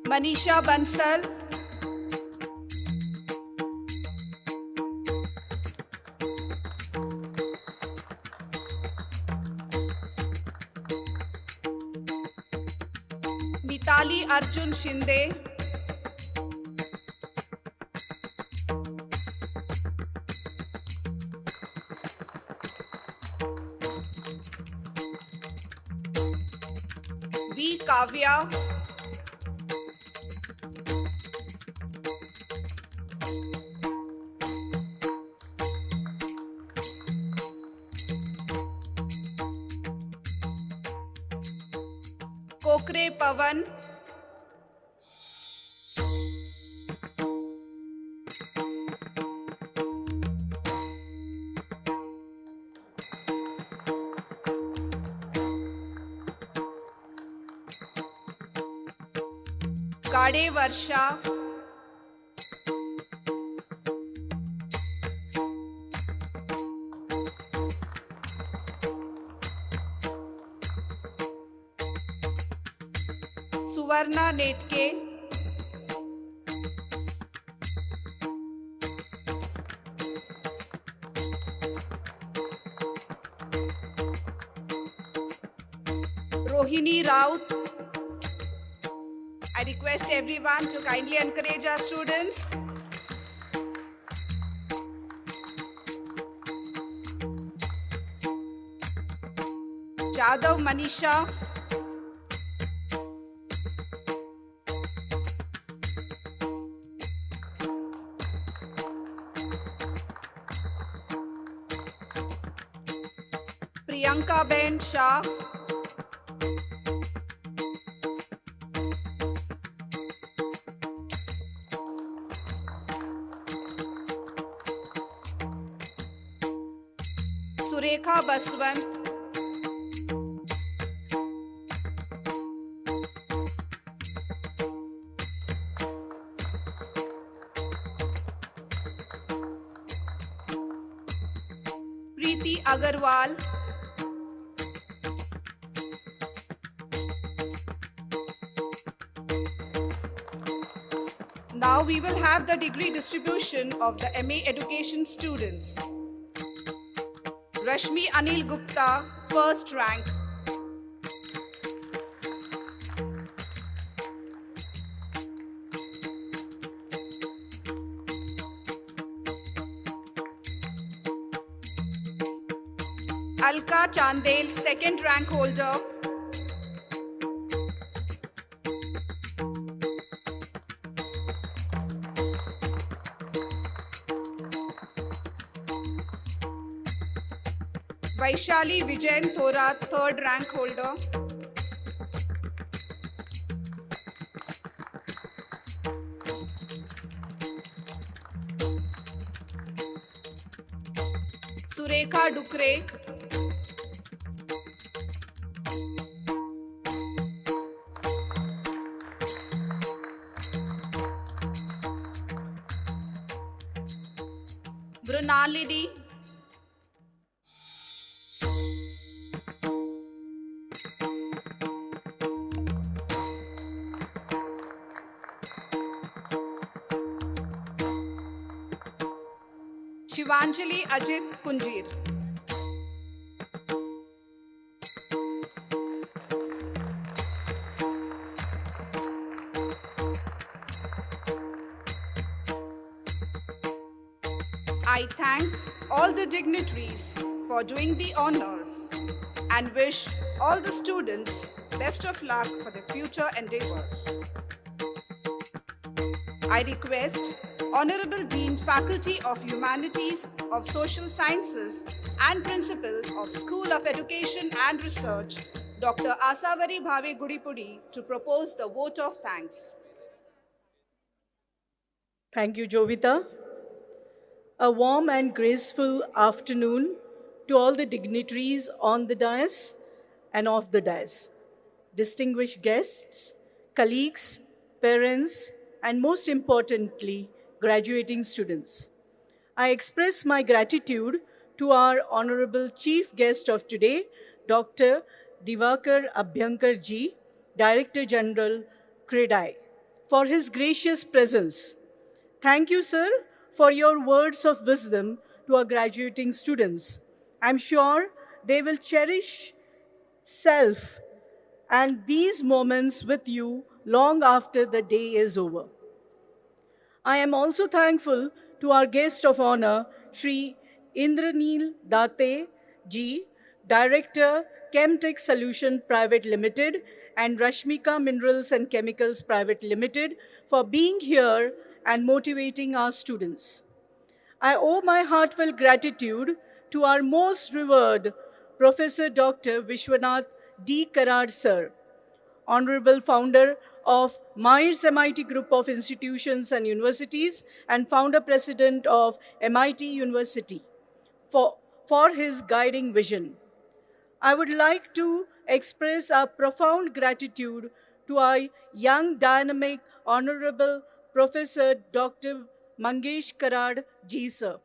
Manisha Bansal, Mitali Arjun Shinde, V. Kavya, Kokre Pavan, Kade Varsha, Suvarna Netke, Rohini Raut. I request everyone to kindly encourage our students. Jadhav Manisha, Priyanka Ben Shah, Surekha Baswant, Preeti Agarwal, now we will have the degree distribution of the MA Education students. Rashmi Anil Gupta, first rank. Alka Chandel, second rank holder. Vaishali Vijayan Thorat, third rank holder. Surekha Dukre. Vrunalini, Shivanjali Ajit Kunjir, I thank all the dignitaries for doing the honors and wish all the students best of luck for their future endeavors. I request Honorable Dean, Faculty of Humanities, of Social Sciences and Principal of School of Education and Research, Dr. Asavari Bhave Gudipudi, to propose the vote of thanks. Thank you, Jovita. A warm and graceful afternoon to all the dignitaries on the dais and off the dais, distinguished guests, colleagues, parents, and most importantly, graduating students. I express my gratitude to our honorable chief guest of today, Dr. Divakar Abhyankar Ji, Director General, CREDAI, for his gracious presence. Thank you, sir, for your words of wisdom to our graduating students. I'm sure they will cherish self and these moments with you long after the day is over. I am also thankful to our guest of honor, Shri Indranil Date Ji, Director, Chemtech Solution Private Limited, and Rashmika Minerals and Chemicals Private Limited, for being here and motivating our students. I owe my heartfelt gratitude to our most revered Professor Dr. Vishwanath D. Karad Sir, Honorable Founder of Myers MIT Group of Institutions and Universities and Founder President of MIT University, for his guiding vision. I would like to express our profound gratitude to our young, dynamic, Honorable Professor Dr. Mangesh Karad Ji Sir,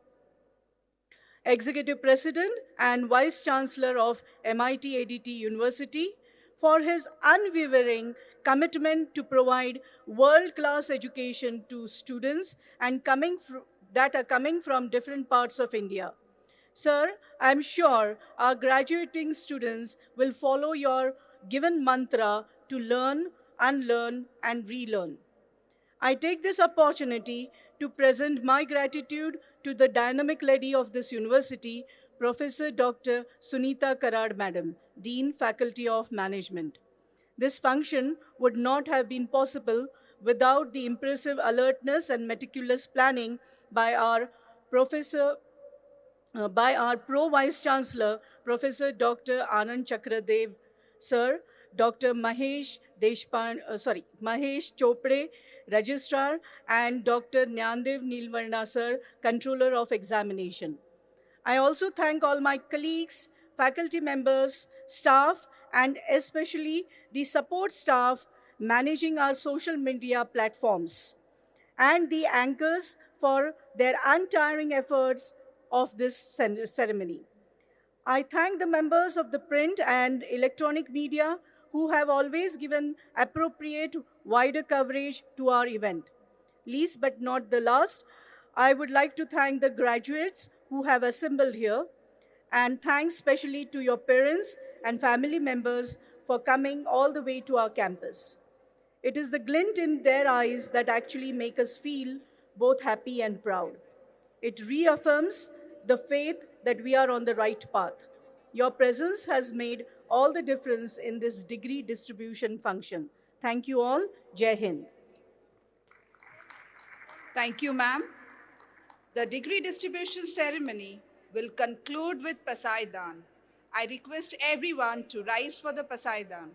Executive President and Vice Chancellor of MIT ADT University, for his unwavering commitment to provide world-class education to students and that are coming from different parts of India. Sir, I'm sure our graduating students will follow your given mantra to learn, unlearn, and relearn. I take this opportunity to present my gratitude to the dynamic lady of this university, Professor Dr. Sunita Karad Madam, Dean, Faculty of Management. This function would not have been possible without the impressive alertness and meticulous planning by our Pro-Vice Chancellor, Professor Dr. Anand Chakradev Sir, Dr. Mahesh Chopre, Registrar, and Dr. Nyandev Nilvarna Sir, Controller of Examination. I also thank all my colleagues, faculty members, staff, and especially the support staff managing our social media platforms, and the anchors for their untiring efforts of this ceremony. I thank the members of the print and electronic media who have always given appropriate wider coverage to our event. Least but not the last, I would like to thank the graduates who have assembled here, and thanks especially to your parents and family members for coming all the way to our campus. It is the glint in their eyes that actually make us feel both happy and proud. It reaffirms the faith that we are on the right path. Your presence has made all the difference in this degree distribution function. Thank you all. Jai Hind. Thank you, ma'am. The degree distribution ceremony will conclude with Pasaidan. I request everyone to rise for the Pasaidan.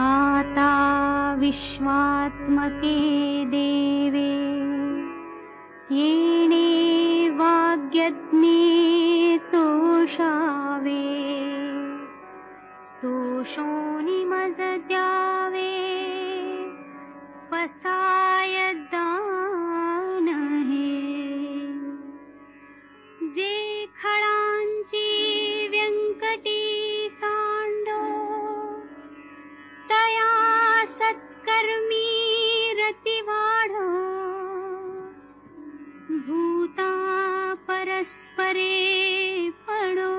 आता विश्वात्मके देवे येणे वाग् यज्ञे तोषावे तोषोनी मज द्यावे पसाय दान हे जे खळांची व्यंकटी सांडो तया सत्कर्मी रती वाढो भूता परस्परे पडो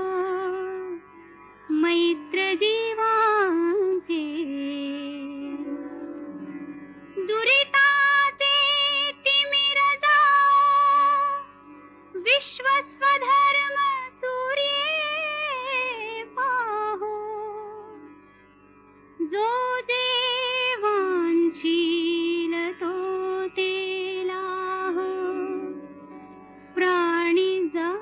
मैत्र जीवांचे दुरिताचे तिमिर जाओ विश्वस्वधर्म सूर्ये पाहो जो जे वांछील तो तेला प्राणी जात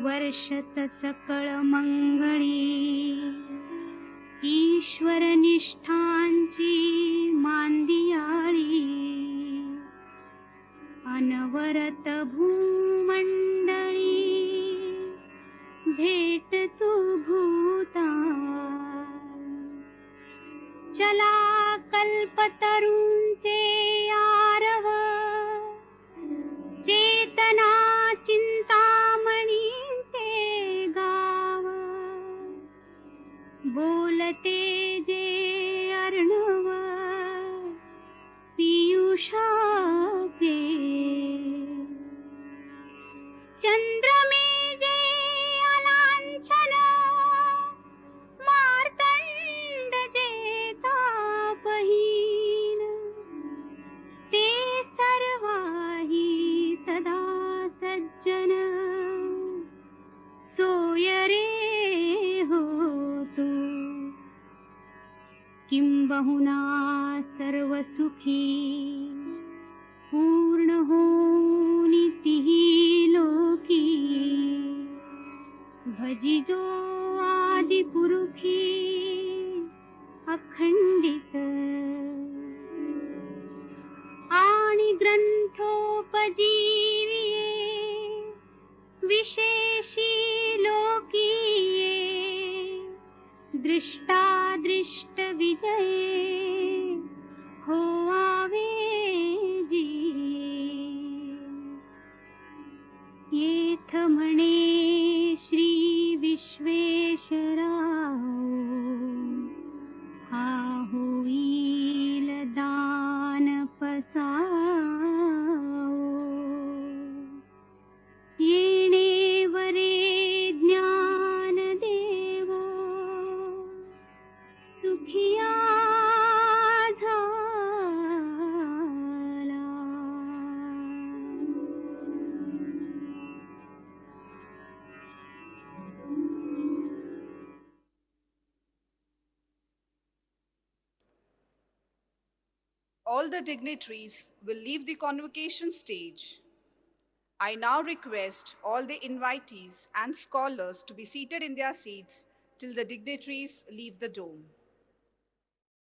वर्षत सकळ मंगळी ईश्वर निष्ठांची मांदियाळी अनवरत भूमंडळी भेट तू भूता चला कल्पतरूंचे आरव चेतना चिंतामणींचे गाव बोलते जे अर्णव पियुषाचे चंद्रमे जे अलांछन मार्तंड जे तापहीन ते सर्वाही सदा सज्जन सोय रे हो तू किंबहुना सर्व सुखी पूर्ण होनी तिही लोकी भजिजो आदि पुरुखी अखंडित आणि ग्रंथोपजीविये विशेषी लोकीये दृष्टादृष्ट विजये हो आवे जी येथ म्हणे श्री विश्वेश्वराव हा होईल दान पसाओ येणे वरे ज्ञान देवो सुखिया झाला All the dignitaries will leave the convocation stage. I now request all the invitees and scholars to be seated in their seats till the dignitaries leave the dome.